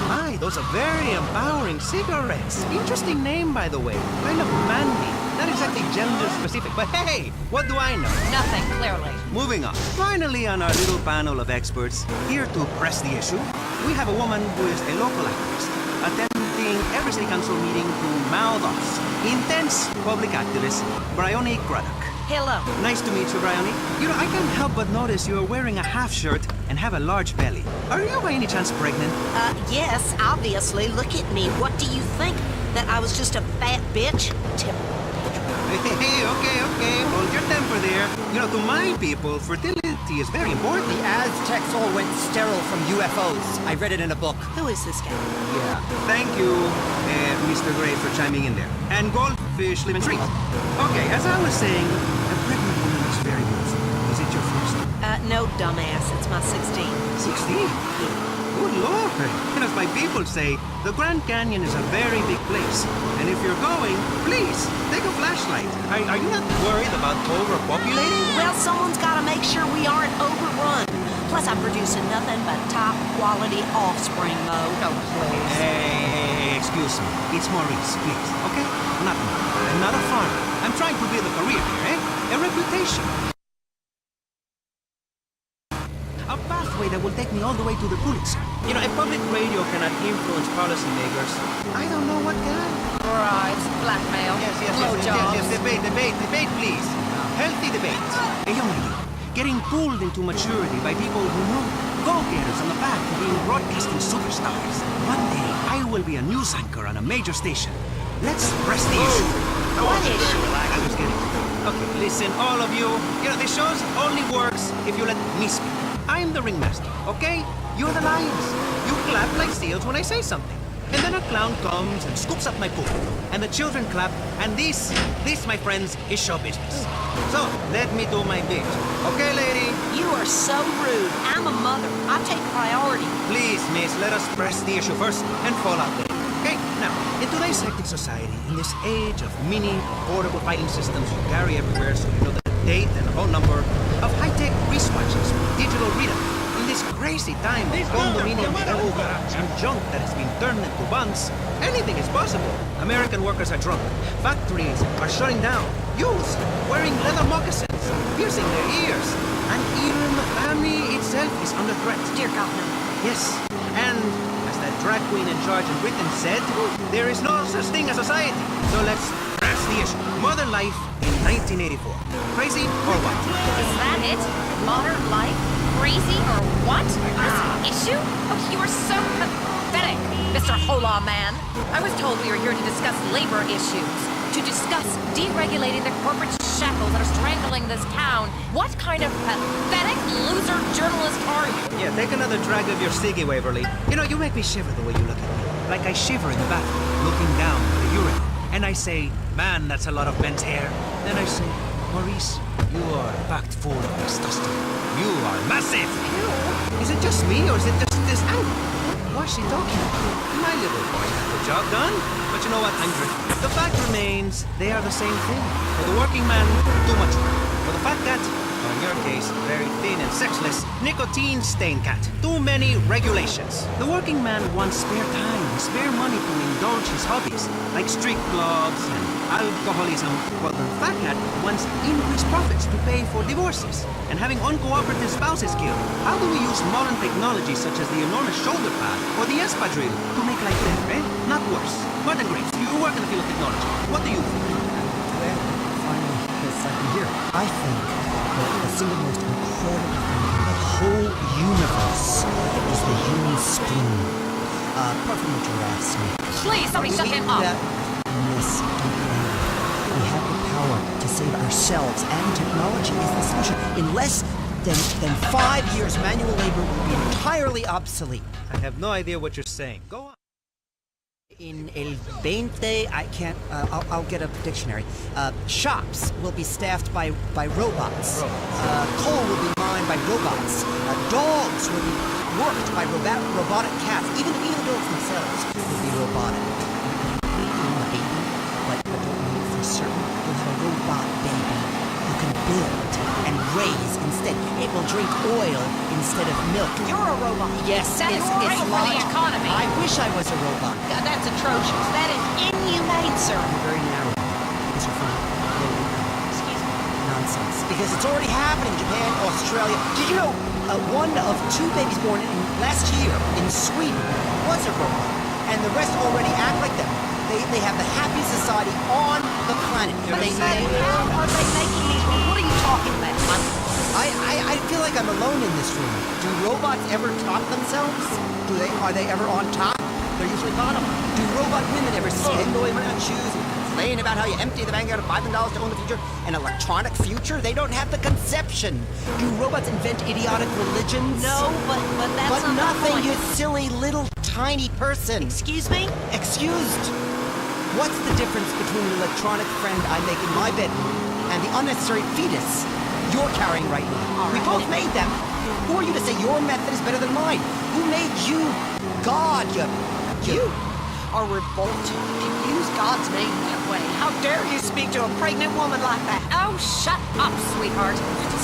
My, those are very empowering cigarettes. Interesting name, by the way. Kind of manly. Not exactly gender specific, but hey, what do I know? Nothing, clearly. Moving on. Finally, on our little panel of experts, here to press the issue, we have a woman who is a local activist, attending every city council meeting to mouth off. Intense public activist, Bryony Craddock. Hello. Nice to meet you, Bryony. You know, I can't help but notice you are wearing a half shirt and have a large belly. Are you by any chance pregnant? Yes, obviously. Look at me. What do you think? That I was just a fat bitch? Hey, okay. Hold your temper there. You know, to my people, fertility is very important. The Aztecs all went sterile from UFOs. I read it in a book. Who is this guy? Yeah. Thank you, Mr. Gray, for chiming in there. And goldfish live in trees. Okay, as I was saying, a pregnant woman is very beautiful. Is it your first? No, dumbass. It's my 16th. 16? Good Lord. You know, as my people say, the Grand Canyon is a very big place. And if you're going, please, take a flashlight. Are you not worried about overpopulating? Well, someone's got to make sure we aren't overrun. Plus, I'm producing nothing but top-quality offspring, Mo. Oh, please. Hey, excuse me. It's Maurice, please, okay? Not me. I'm not a farmer. I'm trying to build a career here, eh? A reputation. A pathway pathway that will take me all the way to the Pulitzer. You know, if public radio cannot influence policymakers, I don't know what can. Bribes, blackmail, blowjobs. Yes, debate, please. Healthy debate. A young lady getting pulled into maturity by people who know go-getters on the path to being broadcasting superstars. One day, I will be a news anchor on a major station. Let's press the issue. What issue? I was kidding. Okay, listen, all of you. You know, this show only works if you let me speak. I'm the ringmaster, okay? You're the lions. You clap like seals when I say something. And then a clown comes and scoops up my poop. And the children clap, and this, my friends, is show business. So, let me do my bit. Okay, lady? You are so rude. I'm a mother. I take priority. Please, miss, let us press the issue first and fall out later. Okay, now, in today's hectic society, in this age of mini, portable fighting systems you carry everywhere so you know the date and the phone number, of high-tech wristwatches, digital readout, in this crazy time of condominium LOVs and junk that has been turned into buns, anything is possible. American workers are drunk. Factories are shutting down. Youths wearing leather moccasins, piercing their ears. And even the family itself is under threat. Dear God, no. Yes, and as that drag queen in charge in Britain said, there is no such thing as society. So let's press the issue. Modern life in 1984. Crazy or what? Is that it? Modern life? Crazy or what? This issue? Oh, you are so pathetic, Mr. Hola Man. I was told we were here to discuss labor issues, to discuss deregulating the corporate shackles that are strangling this town. What kind of pathetic loser journalist are you? Yeah, take another drag of your ciggy, Waverly. You know, you make me shiver the way you look at me. Like I shiver in the bathroom, looking down at the urinal. And I say, man, that's a lot of men's hair. Then I say, Maurice, you are packed full of testosterone. You are massive. Ew. Is it just me, or is it just this angle? What's she talking about? My little boy got the job done. But you know what, Andrew? The fact remains, they are the same thing. For the working man, too much work. For the fat cat, or in your case, very thin and sexless, nicotine stain cat. Too many regulations. The working man wants spare time, spare money to indulge his hobbies, like street clubs and alcoholism, while the fat cat wants increased profits to pay for divorces and having uncooperative spouses killed. How do we use modern technology such as the enormous shoulder pad or the espadrille to make life better, eh? Not worse. Martin Graves, you work in the field of technology. What do you think? Well, finally, it's like here. I think that the single most incredible thing in the whole universe is the human spleen. Apart from the giraffe snake. Please, somebody shut him up. Miss, don't be angry. We have the power to save ourselves, and technology is the solution. In less than 5 years, manual labor will be entirely obsolete. I have no idea what you're saying. Go on. In el 20, I can't, I'll get a dictionary. Shops will be staffed by robots. Coal will be mined by robots. Dogs will be worked by robotic cats. Even the dogs themselves will be robotic. But I don't know for certain. You'll have a robot baby you can build and raise instead. It will drink oil instead of milk. You're a robot. Yes, that is great for the logical. economy. I wish I was a robot. That's atrocious. That is inhumane, sir. You're very narrow. Because you're from low income. Excuse me? Nonsense. Because it's already happening in Japan, Australia. Did you know one of 2 babies born last year in Sweden was a robot, and the rest already act like them. They have the happiest society on the planet. But how are they making these? What are you talking about? I feel like I'm alone in this room. Do robots ever talk themselves? Are they ever on top? They're usually bottom. Do robot women ever spend oil on shoes and complain about how you empty the bank out of $5,000 to own the future? An electronic future? They don't have the conception. Do robots invent idiotic religions? No, but that's not nothing, the point. you silly little tiny person. Excuse me? Excused. What's the difference between an electronic friend I make in my bedroom and the unnecessary fetus you're carrying right now? We both made them. Who are you to say your method is better than mine? Who made you God? You are revolting to use God's name that way. How dare you speak to a pregnant woman like that? Oh, shut up, sweetheart.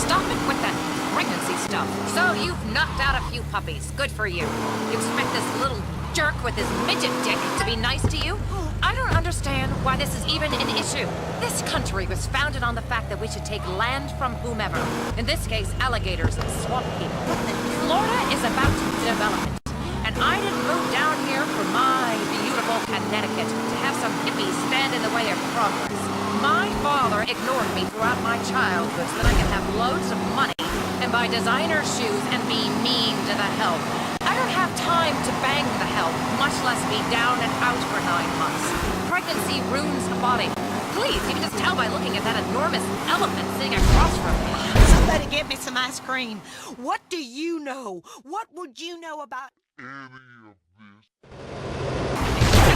Stop it with that pregnancy stuff. So you've knocked out a few puppies. Good for you. You expect this little jerk with his midget dick to be nice to you? I don't understand why this is even an issue. This country was founded on the fact that we should take land from whomever. In this case, alligators and swamp people. Florida is about development. And I didn't move down here for my beautiful Connecticut to have some hippies stand in the way of progress. My father ignored me throughout my childhood so that I could have loads of money and buy designer shoes and be mean to the help. I don't have time to bang the help, much less be down and out for 9 months. Pregnancy ruins the body. Please, you can just tell by looking at that enormous elephant sitting across from me. Somebody get me some ice cream. What do you know? What would you know about... And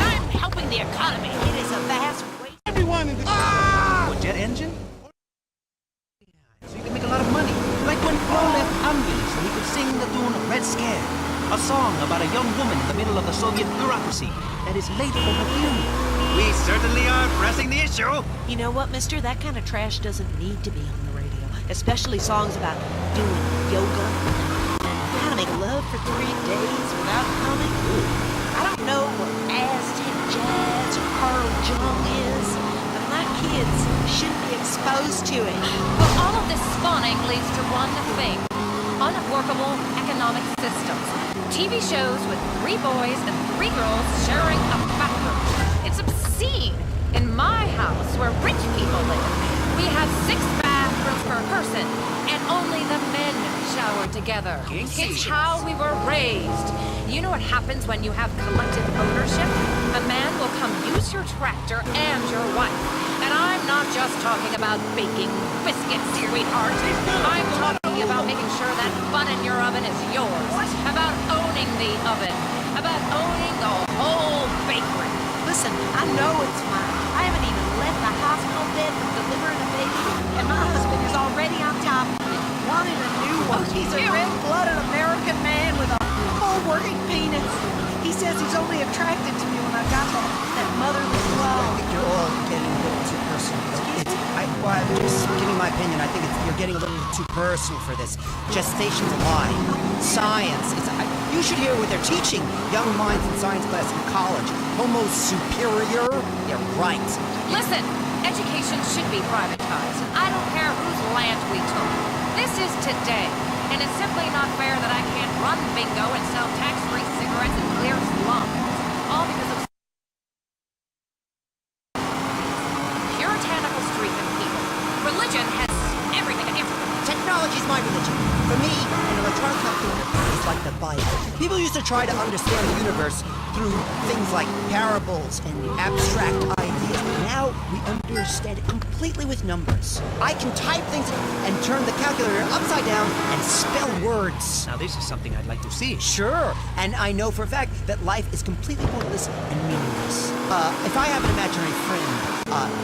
I'm helping the economy. It is a vast waste. Everyone in the... Ah! Jet engine? So you can make a lot of money. Like when Flo left ambulance and he could sing the tune Red Scare, a song about a young woman in the middle of the Soviet bureaucracy that is late for her funeral. We certainly are pressing the issue. You know what, mister? That kind of trash doesn't need to be on the radio. Especially songs about doing yoga and how to make love for 3 days without coming. I don't know what Aztec jazz or Carl Jung is, but my kids shouldn't be exposed to it. But all of this spawning leads to one thing. Unworkable economic systems. TV shows with 3 boys and 3 girls sharing a bathroom. It's obscene. In my house, where rich people live, we have 6 bathrooms per person, and only the men shower together. It's how we were raised. You know what happens when you have collective ownership? A man will come use your tractor and your wife. And I'm not just talking about baking biscuits, sweetheart. I'm talking about making sure that bun in your oven is yours. About owning the oven. About owning the whole bakery. Listen, I know it's mine. I haven't even left the hospital bed from delivering a baby, and my husband is already on top of me, wanting a new one. He's a red-blooded American man with a full working penis. He says he's only attracted to me when I've got that motherly love. I think you're all getting a little too personal. I'm just giving my opinion. I think you're getting a little too personal for this. Gestation's a lie. Science. You should hear what they're teaching young minds in science class in college. Homo superior? You're right. Listen, education should be privatized. I don't care whose land we took. This is today, and it's simply not fair that I can't run bingo and sell tax-free cigarettes and clear slums. All because of puritanical streak of people. Religion has everything to answer for. Technology's my religion. For me, an electronic calculator is like the Bible. People used to try to understand the universe through things like parables and abstract ideas. Now we understand it completely with numbers. I can type things and turn the calculator upside down and spell words. Now this is something I'd like to see. Sure, and I know for a fact that life is completely pointless and meaningless. If I have an imaginary friend,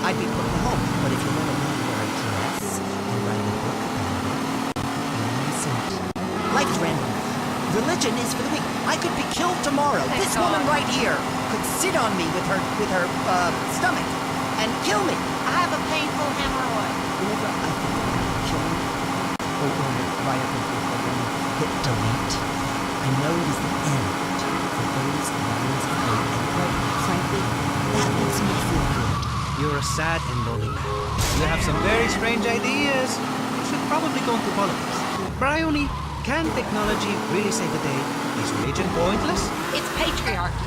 I'd be put in a home. But if you want to know where I dress and write a book about it, listen. Life is random. Religion is for the weak. I could be killed tomorrow. This woman right here could sit on me with her stomach and kill me. I have a painful hemorrhoid. Whenever I think about killing or right up into the program, hit delete. I know it is the end for those lines of hate, and quite frankly, that makes me feel good. You're a sad and lonely man. You have some very strange ideas. You should probably go into politics. Bryony, can technology really save the day? Is religion pointless? It's patriarchy.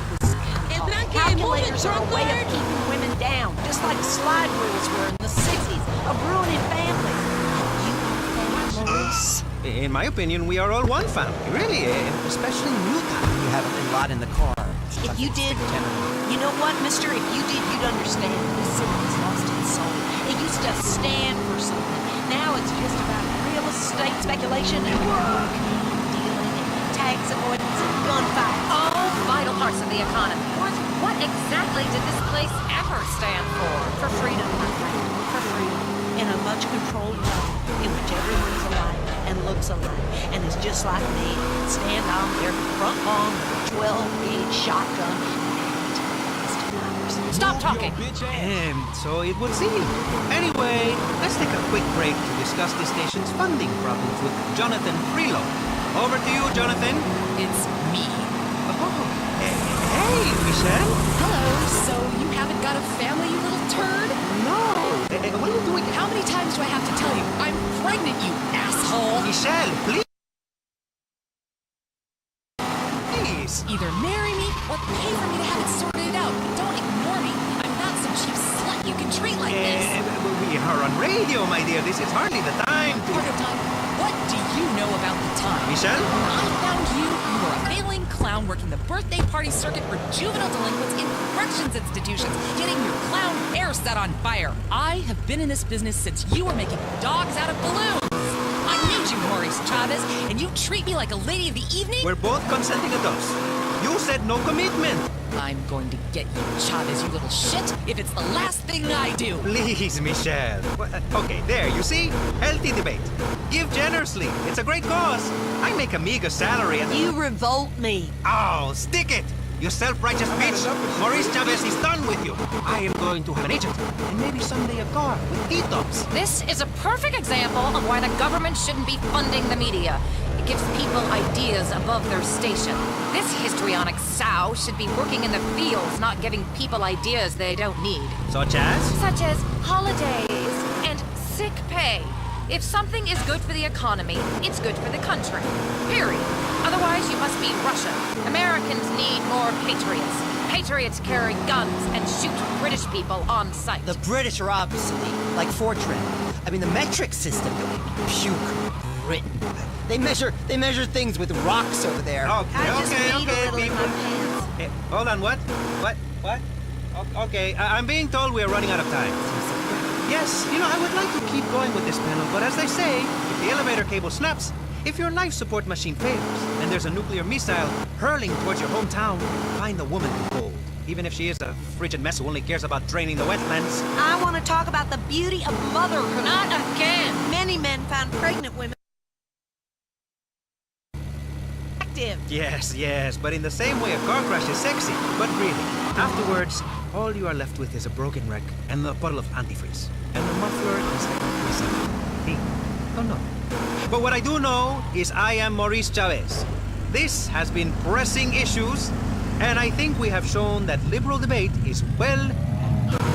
Calculators are a way of keeping women down, just like slide rules were in the 60s, of ruining families. You are families. In my opinion, we are all one family, really, especially in Utah. You have a lot in the car. If you did, you know what, mister? If you did, you'd understand. This city has lost its soul. It used to stand for something. Now it's just about real estate speculation and work, dealing, and tax avoidance and gunfights. All vital parts of the economy. What exactly did this place ever stand for? For freedom, my friend. For freedom. In a much controlled way in which everyone's alike and looks alike and is just like me. Stand on their front lawn with a 12-gauge shotgun. Stop talking! So it would seem. Anyway, let's take a quick break to discuss the station's funding problems with Jonathan Freelo. Over to you, Jonathan. It's me. Oh, Hey, Michelle. Hello. So you haven't got a family, you little turd? No. What are you doing? How many times do I have to tell you? I'm pregnant, you asshole. Michelle, please. Either marry me or pay for me to have it sorted out. Don't ignore me. I'm not some cheap slut you can treat like this. We are on radio, my dear. This is hardly the time to... Part of time? What do you know about the time? Michelle? When I found you, you were a failing clown working the birthday party circuit for juvenile delinquents in corrections institutions, getting your clown hair set on fire. I have been in this business since you were making dogs out of balloons. I need you, Maurice Chavez, and you treat me like a lady of the evening? We're both consenting adults. You said no commitment. I'm going to get you, Chavez, you little shit, if it's the last thing I do. Please, Michelle. Okay, there, you see? Healthy debate. Give generously. It's a great cause. I make a meager salary and... You revolt me. Oh, stick it! You self-righteous bitch! Maurice Chavez is done with you. I am going to have an agent, and maybe someday a car with T-tops. This is a perfect example of why the government shouldn't be funding the media. It gives people ideas above their station. This histrionic sow should be working in the fields, not giving people ideas they don't need. Such as? Such as holidays and sick pay. If something is good for the economy, it's good for the country. Period. Otherwise, you must be Russia. Americans need more patriots. Patriots carry guns and shoot British people on sight. The British are obviously like Fortran. I mean, the metric system. Puke. Britain. They measure things with rocks over there. Okay, people. Hey, hold on, what? Okay, I'm being told we're running out of time. Yes, I would like to keep going with this panel, but as they say, if the elevator cable snaps, if your life support machine fails, and there's a nuclear missile hurling towards your hometown, find a woman to hold. Even if she is a frigid mess who only cares about draining the wetlands. I want to talk about the beauty of motherhood. Not again. Many men found pregnant women attractive. Yes, but in the same way a car crash is sexy. But really, afterwards, all you are left with is a broken wreck and a bottle of antifreeze. And the muffler is like don't know. But what I do know is I am Maurice Chavez. This has been Pressing Issues, and I think we have shown that liberal debate is well,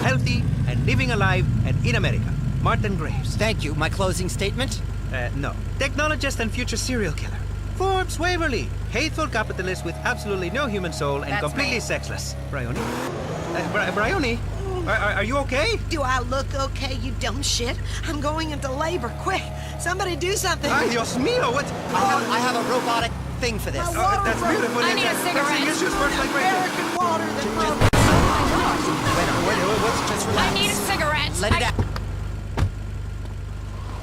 healthy, and living alive and in America. Martin Graves. Thank you. My closing statement? No. Technologist and future serial killer. Forbes Waverly. Hateful capitalist with absolutely no human soul and That's completely me. sexless. Bryony? Bryony? Are you okay? Do I look okay, you dumb shit? I'm going into labor. Quick, somebody do something. Ay, Dios mío, what? I have a robotic thing for this. That's beautiful. I need a cigarette. Pressing Issues first, like right American water that broke. Wait, just relax. I need a cigarette. Let it out.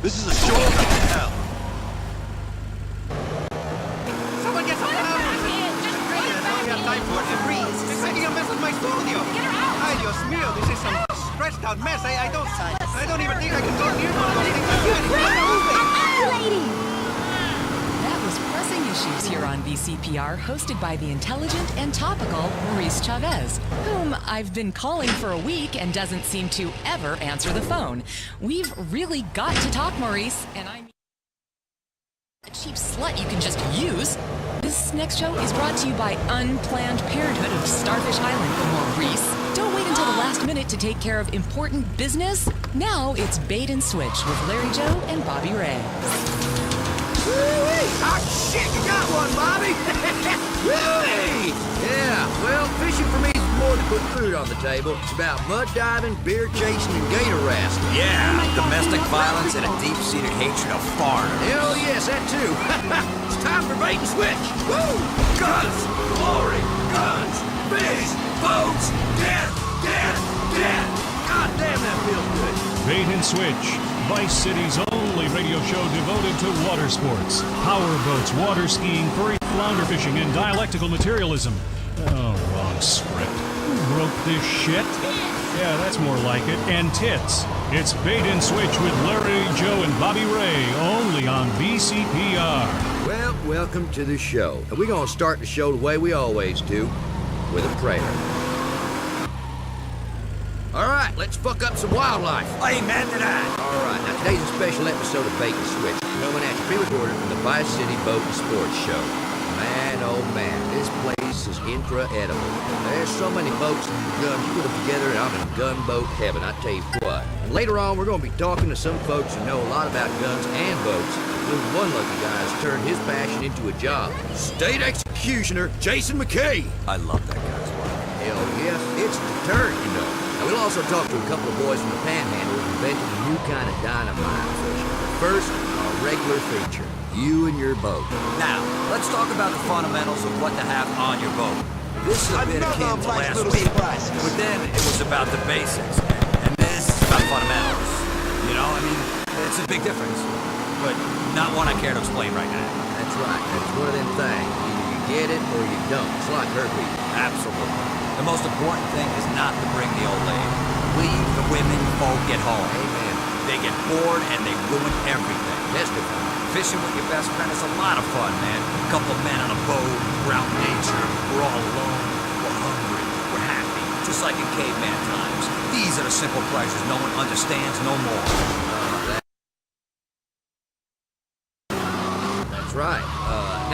This is a show about hell. Someone get some help! We have time for it. Freeze. She's making a mess of my studio. Get her out. Ay, Dios mío, this is some stretched out mess. I don't even think I can go near one. That was Pressing Issues here on VCPR, hosted by the intelligent and topical Maurice Chavez, whom I've been calling for a week and doesn't seem to ever answer the phone. We've really got to talk, Maurice, and I'm a cheap slut you can just use. This next show is brought to you by Unplanned Parenthood of Starfish Island, Maurice. Don't wait until the last minute to take care of important business. Now it's Bait and Switch with Larry Joe and Bobby Ray. Oh, shit, you got one, Bobby! Woo-wee! Yeah, well, fishing for me is more than putting food on the table. It's about mud diving, beer chasing, and gator wrestling. Yeah, domestic violence and a deep-seated hatred of foreigners. Hell yes, that too. It's time for Bait and Switch. Woo! Guns, glory, guns, fish, boats, death, death, death. God damn, that feels good. Bait and Switch, Vice City's only radio show devoted to water sports, power boats, water skiing, furry flounder fishing, and dialectical materialism. Oh, wrong script. Who wrote this shit? Yeah, that's more like it. And tits. It's Bait and Switch with Larry, Joe, and Bobby Ray, only on VCPR. Well, welcome to the show. And we're gonna start the show the way we always do, with a prayer. All right, let's fuck up some wildlife. Amen to that. All right, now today's a special episode of Bait and Switch, coming at you pre-recorded from the Vice City Boat and Sports Show. Man, oh man, this place is incredible. There's so many boats and guns. You put them together and I'm in gunboat heaven, I tell you what. And later on, we're going to be talking to some folks who know a lot about guns and boats, including one lucky guy who's turned his passion into a job. State Executioner Jason McKay. I love that guy's work. Hell yes, it's a deterrent, you know. Now, we'll also talk to a couple of boys from the Panhandle who invented a new kind of dynamite fishing. First, our regular feature, you and your boat. Now, let's talk about the fundamentals of what to have on your boat. This is a bit akin to last week, but then it was about the basics, and this is about fundamentals. You know, I mean, it's a big difference, but not one I care to explain right now. That's right, it's one of them things. Either you get it or you don't. It's like herpes. Absolutely. The most important thing is not to bring the old lady. Leave the women folk at home. Amen. They get bored and they ruin everything. Testify. Fishing with your best friend is a lot of fun, man. A couple of men on a boat, we're out in nature, we're all alone, we're hungry, we're happy. Just like in caveman times. These are the simple pleasures no one understands no more. That's right.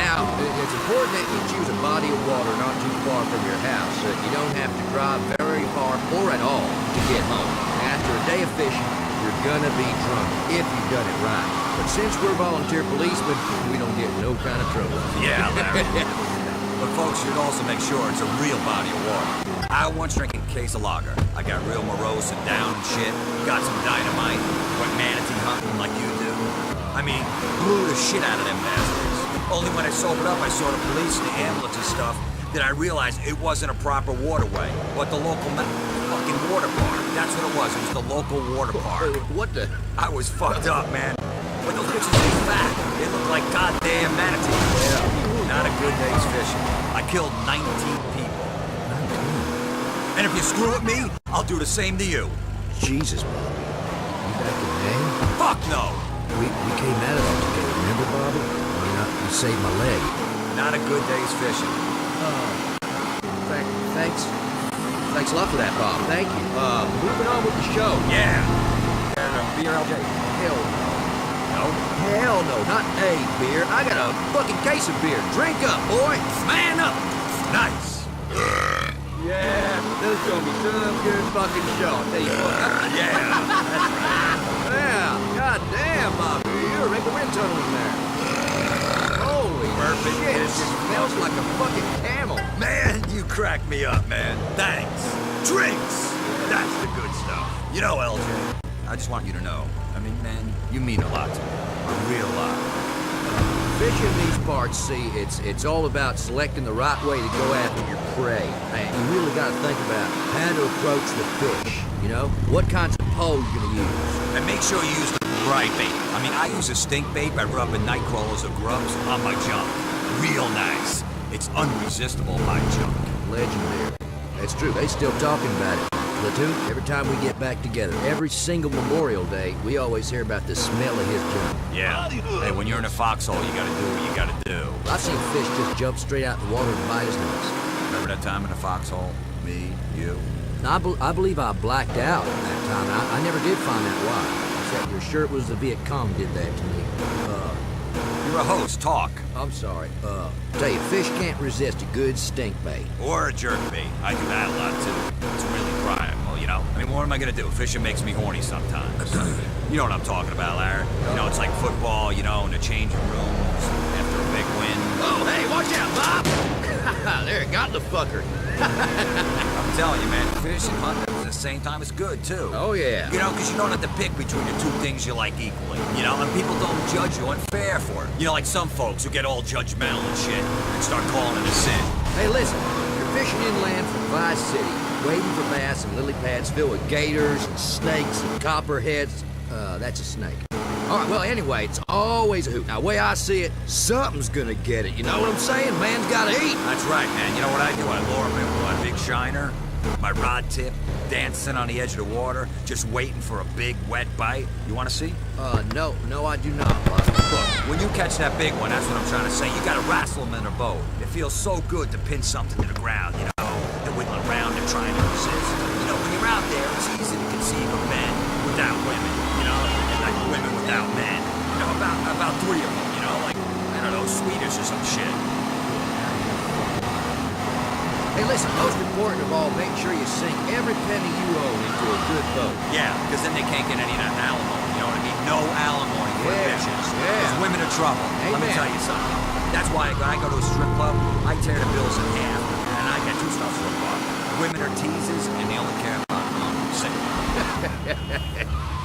Now, it's important that you choose a body of water not too far from your house so that you don't have to drive very far or at all to get home. After a day of fishing, you're gonna be drunk if you've done it right. But since we're volunteer policemen, we don't get no kind of trouble. Yeah, Larry. But folks should also make sure it's a real body of water. I once drank a case of lager. I got real morose and down and shit. Got some dynamite. Went manatee hunting like you do. I mean, blew the shit out of them bastards. Only when I sobered up, I saw the police and the ambulance and stuff, that I realized it wasn't a proper waterway, but the local fucking water park. That's what it was. It was the local water park. What the? I was fucked up, man. But those bitches ain't fat. They look like goddamn manatees. Yeah. Not a good day's fishing. I killed 19 people. 19? And if you screw with me, I'll do the same to you. Jesus, Bobby. You back in May? Fuck no! We came out of that together, remember, Bobby? I mean, you saved my leg. Not a good day's fishing. Thanks a lot for that, Bob. Thank you. Moving on with the show. Yeah. And a beer, LJ? Hell no. No? Hell no, not a beer. I got a fucking case of beer. Drink up, boy. Man up. Nice. Yeah, this is gonna be some good fucking show. I'll tell you what. Yeah, that's right. Yeah, goddamn, Bobby. You're a regular wind tunnel in there. Holy perfect shit, it just smells like a fucking camel. Man, you cracked me up, man. Thanks. Drinks. That's the good stuff. You know, LJ, I just want you to know. I mean, man, you mean a lot to me. A real lot. Fishing these parts, see, it's all about selecting the right way to go after your prey. And you really got to think about how to approach the fish. You know, what kinds of pole you're gonna use. And make sure you use the right bait. I mean, I use a stink bait by rubbing night crawlers or grubs on my junk. Real nice. It's unresistible, my junk. Legendary. That's true. They still talking about it. Platoon, every time we get back together, every single Memorial Day, we always hear about the smell of his junk. Yeah. Hey, when you're in a foxhole, you gotta do what you gotta do. I've seen fish just jump straight out the water and bite his nose. Remember that time in the foxhole? Me, you. I believe I blacked out that time. I never did find out why. Except your shirt was the Viet Cong did that to me. You're a host. Talk. I'm sorry. Tell you, fish can't resist a good stink bait. Or a jerk bait. I do that a lot, too. It's really prime. Well, you know, I mean, what am I gonna do? Fishing makes me horny sometimes. You know what I'm talking about, Larry. You know, it's like football, you know, in the changing rooms after a big win. Oh, hey, watch out, Bob! There, got the fucker. I'm telling you, man, fish and hunt at the same time is good, too. Oh, yeah. You know, because you don't have to pick between the two things you like equally. You know, and people don't judge you unfair for it. You know, like some folks who get all judgmental and shit and start calling it a sin. Hey, listen, you're fishing inland from Vice City, wading for bass and lily pads filled with gators and snakes and copperheads. That's a snake. All right, well, anyway, it's always a hoot. Now, the way I see it, something's gonna get it. You know what I'm saying? Man's gotta eat. That's right, man. You know what I do? I lower my big shiner, my rod tip, dancing on the edge of the water, just waiting for a big, wet bite. You want to see? No, I do not, Bob. Look, when you catch that big one, that's what I'm trying to say. You gotta wrestle them in a boat. It feels so good to pin something to the ground, you know? They're wiggling around, they're trying to resist. You know, when you're out there, it's easy to conceive of men without women, you know? And like women without men. You know, about 3 of them, you know? Like, I don't know, Swedish or some shit. Hey, listen, most important of all, make sure you sink every penny you owe into a good boat. Yeah, because then they can't get any of that alimony, you know what I mean? No alimony for bitches. Yeah. Because women are trouble. Let me Amen. tell you something. That's why when I go to a strip club, I tear the bills in half, and I get two stuff for a buck. Women are teasers, and they only care about sex.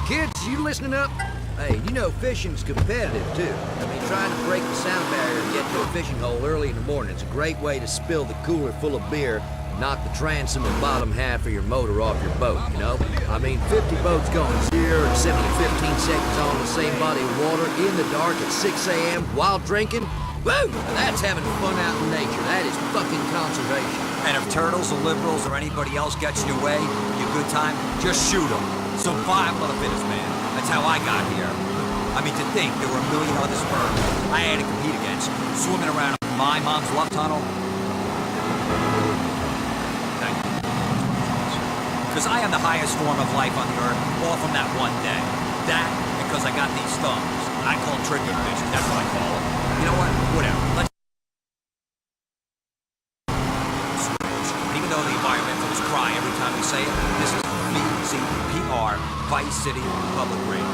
Kids, you listening up? Hey, you know fishing's competitive, too. I mean, trying to break the sound barrier and get to a fishing hole early in the morning is a great way to spill the cooler full of beer and knock the transom and bottom half of your motor off your boat, you know? I mean, 50 boats going 0 to 70 in 15 seconds on the same body of water in the dark at 6 a.m. while drinking. Woo! Now that's having fun out in nature. That is fucking conservation. And if turtles or liberals or anybody else gets in your way, you good time, just shoot them. Survival of the fittest, man. That's how I got here. I mean, to think there were a million other sperms I had to compete against, swimming around my mom's love tunnel. Thank you. Because I am the highest form of life on the earth, all from that one day. That, because I got these thumbs. I call them tribute bitches, that's what I call them. You know what? Whatever. Let's switch. Even though the environmentalists cry every time we say it, this is VCPR, Vice City Public Radio.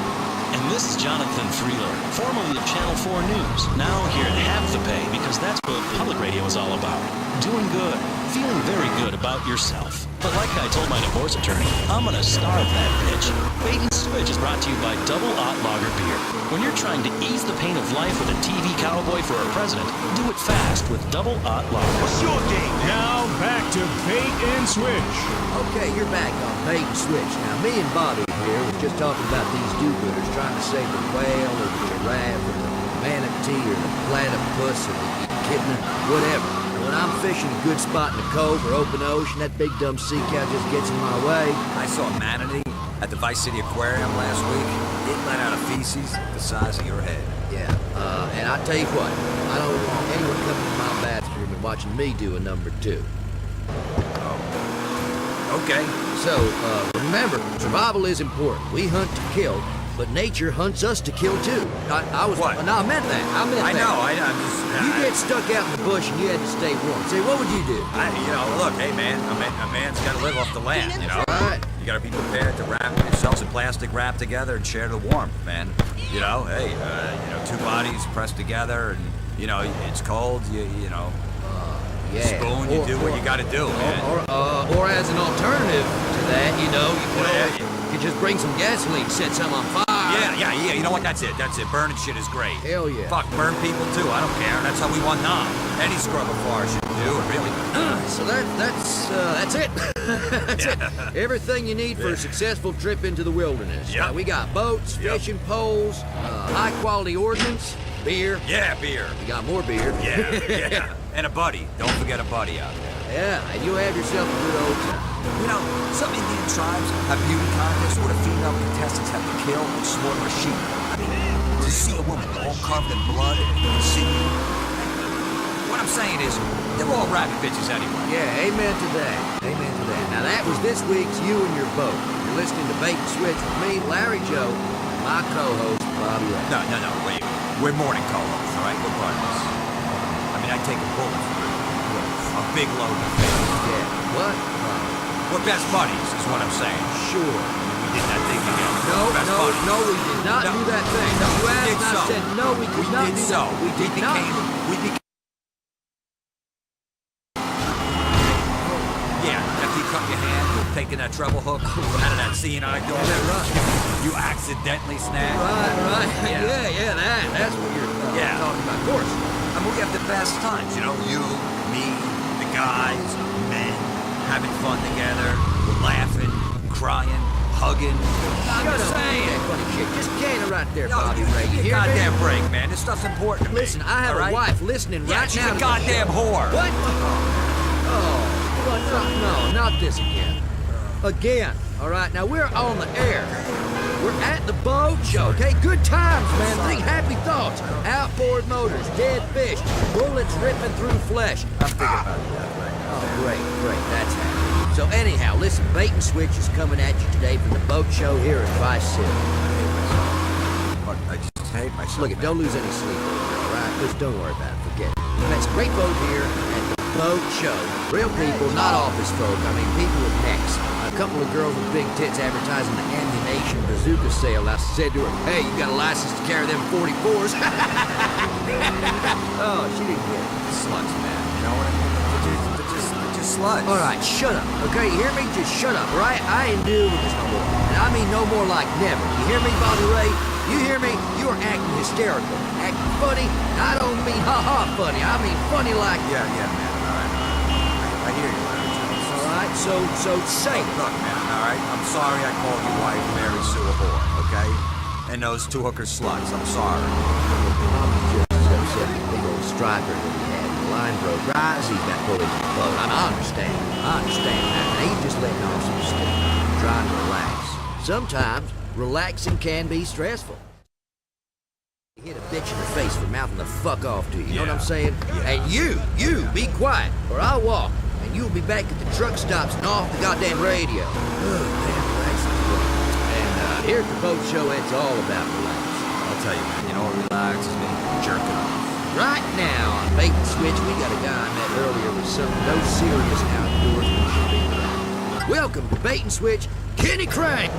And this is Jonathan Freeler, formerly of Channel 4 News, now here at Have the Pay, because that's what public radio is all about. Doing good, feeling very good about yourself. But like I told my divorce attorney, I'm gonna starve that bitch. Bait and Switch is brought to you by Double Ott Lager Beer. When you're trying to ease the pain of life with a TV cowboy for a president, do it fast with Double Ott Lager. What's your game? Now back to Bait and Switch. Okay, you're back on Bait and Switch. Now, me and Bobby here was just talking about these do-gooders trying to save the whale or the giraffe or the manatee or the platypus or the echidna, whatever. And when I'm fishing a good spot in the cove or open ocean, that big dumb sea cow just gets in my way. I saw a manatee at the Vice City Aquarium last week. It let out a feces the size of your head. Yeah, and I tell you what, I don't want anyone coming to my bathroom and watching me do a number 2. Okay. So, remember, survival is important. We hunt to kill, but nature hunts us to kill too. I was... What? No, I meant that. I meant that. I know, I'm just... You get stuck out in the bush and you had to stay warm. Say, what would you do? Look, hey man, a man's got to live off the land, you know? Right. You got to be prepared to wrap yourselves in plastic wrap together and share the warmth, man. You know, hey, two bodies pressed together and, you know, it's cold, you know... Yeah. Spoon, you do what you gotta do, man. Or as an alternative to that, you could just bring some gasoline, set some on fire. Yeah, you know what, that's it. Burning shit is great. Hell yeah. Fuck, burn people too, I don't care. That's how we want now. Any scrub of fire should do, it really. So that's it. That's it. Everything you need for a successful trip into the wilderness. Yep. We got boats, fishing poles, high quality ordnance, beer. Yeah, beer. We got more beer. Yeah. And a buddy. Don't forget a buddy out there. Yeah, and you'll have yourself a good old time. You know, some Indian tribes have beauty contests where the female contestants have to kill and slaughter a sheep. I mean, to see a woman all covered in blood and sinew. What I'm saying is, they're all rabbit bitches anyway. Yeah, amen to that. Amen to that. Now that was this week's You and Your Boat. You're listening to Bait and Switch with me, Larry Joe, and my co-host, Bobby Ray. No, wait. We're morning co-hosts, all right? We're buddies. I mean, I take a bullet for you. A big load of face. Yeah. What? We're best buddies, is what I'm saying. Sure. We did that thing together. No, we did not do that thing. No, you we asked did and I so. said no, we did not do that. We did not. We became... Yeah, after you cut your hand, you're taking that treble hook out of that scene I do. You accidentally snagged. Right. Yeah, that's what you're talking about. Of course. I mean, we have the best times, you know? You, me, the guys, men, having fun together, we're laughing, crying, hugging. I'm just saying. That funny shit. Just can it right there, Yo, Bobby Ray. You hear goddamn me? break, man. This stuff's important to me. Listen, I have a wife listening right she's now. a goddamn whore. What? No, not this again. Again. All right, now we're on the air. We're at the boat show, okay? Good times, man. Think happy thoughts. Outboard motors, dead fish, bullets ripping through flesh. I'm thinking about that right now. Oh, great. That's happening. So anyhow, listen, Bait and Switch is coming at you today from the boat show here in Vice City. I just hate myself. Look, don't lose any sleep over there, all right? Just don't worry about it. Forget it. We've got some great boat here at the boat show. Real people, not office folk. I mean, people with necks. A couple of girls with big tits advertising the ammunition bazooka sale. I said to her, hey, you got a license to carry them 44s? Oh, she didn't get it. Sluts, man. You know what I mean? They're just sluts. All right, shut up. Okay, you hear me? Just shut up, all right? I ain't dealing with this no more. And I mean no more like never. You hear me, Bobby Ray? You hear me? You are acting hysterical. Acting funny. And I don't mean ha-ha funny. I mean funny like... Yeah, man. All right. I hear you, Larry. All right, so say it. Look, man, all right? I'm sorry I called your wife Mary Sue a whore, okay? And those two hooker sluts. I'm sorry. Just upset the big old striper that he had. The line broke right as he got pulled into the boat. I understand that. And he's just letting off some steam. Trying to relax. Sometimes relaxing can be stressful. You hit a bitch in the face for mouthing the fuck off to you. You know what I'm saying? Yeah. And you, be quiet, or I'll walk. And you'll be back at the truck stops and off the goddamn radio. Oh, damn, relaxing. And here at the boat show, it's all about relaxing. I'll tell you, man, you know what relaxes me? Jerking off. Right now on Bait and Switch, we got a guy I met earlier with some no serious outdoorsmanship. Welcome to Bait and Switch, Kenny Crank.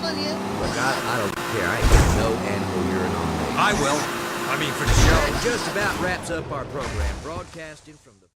Look, I don't care. I ain't got no animal urine on me. I will. I mean, for the show. That just about wraps up our program, broadcasting from the...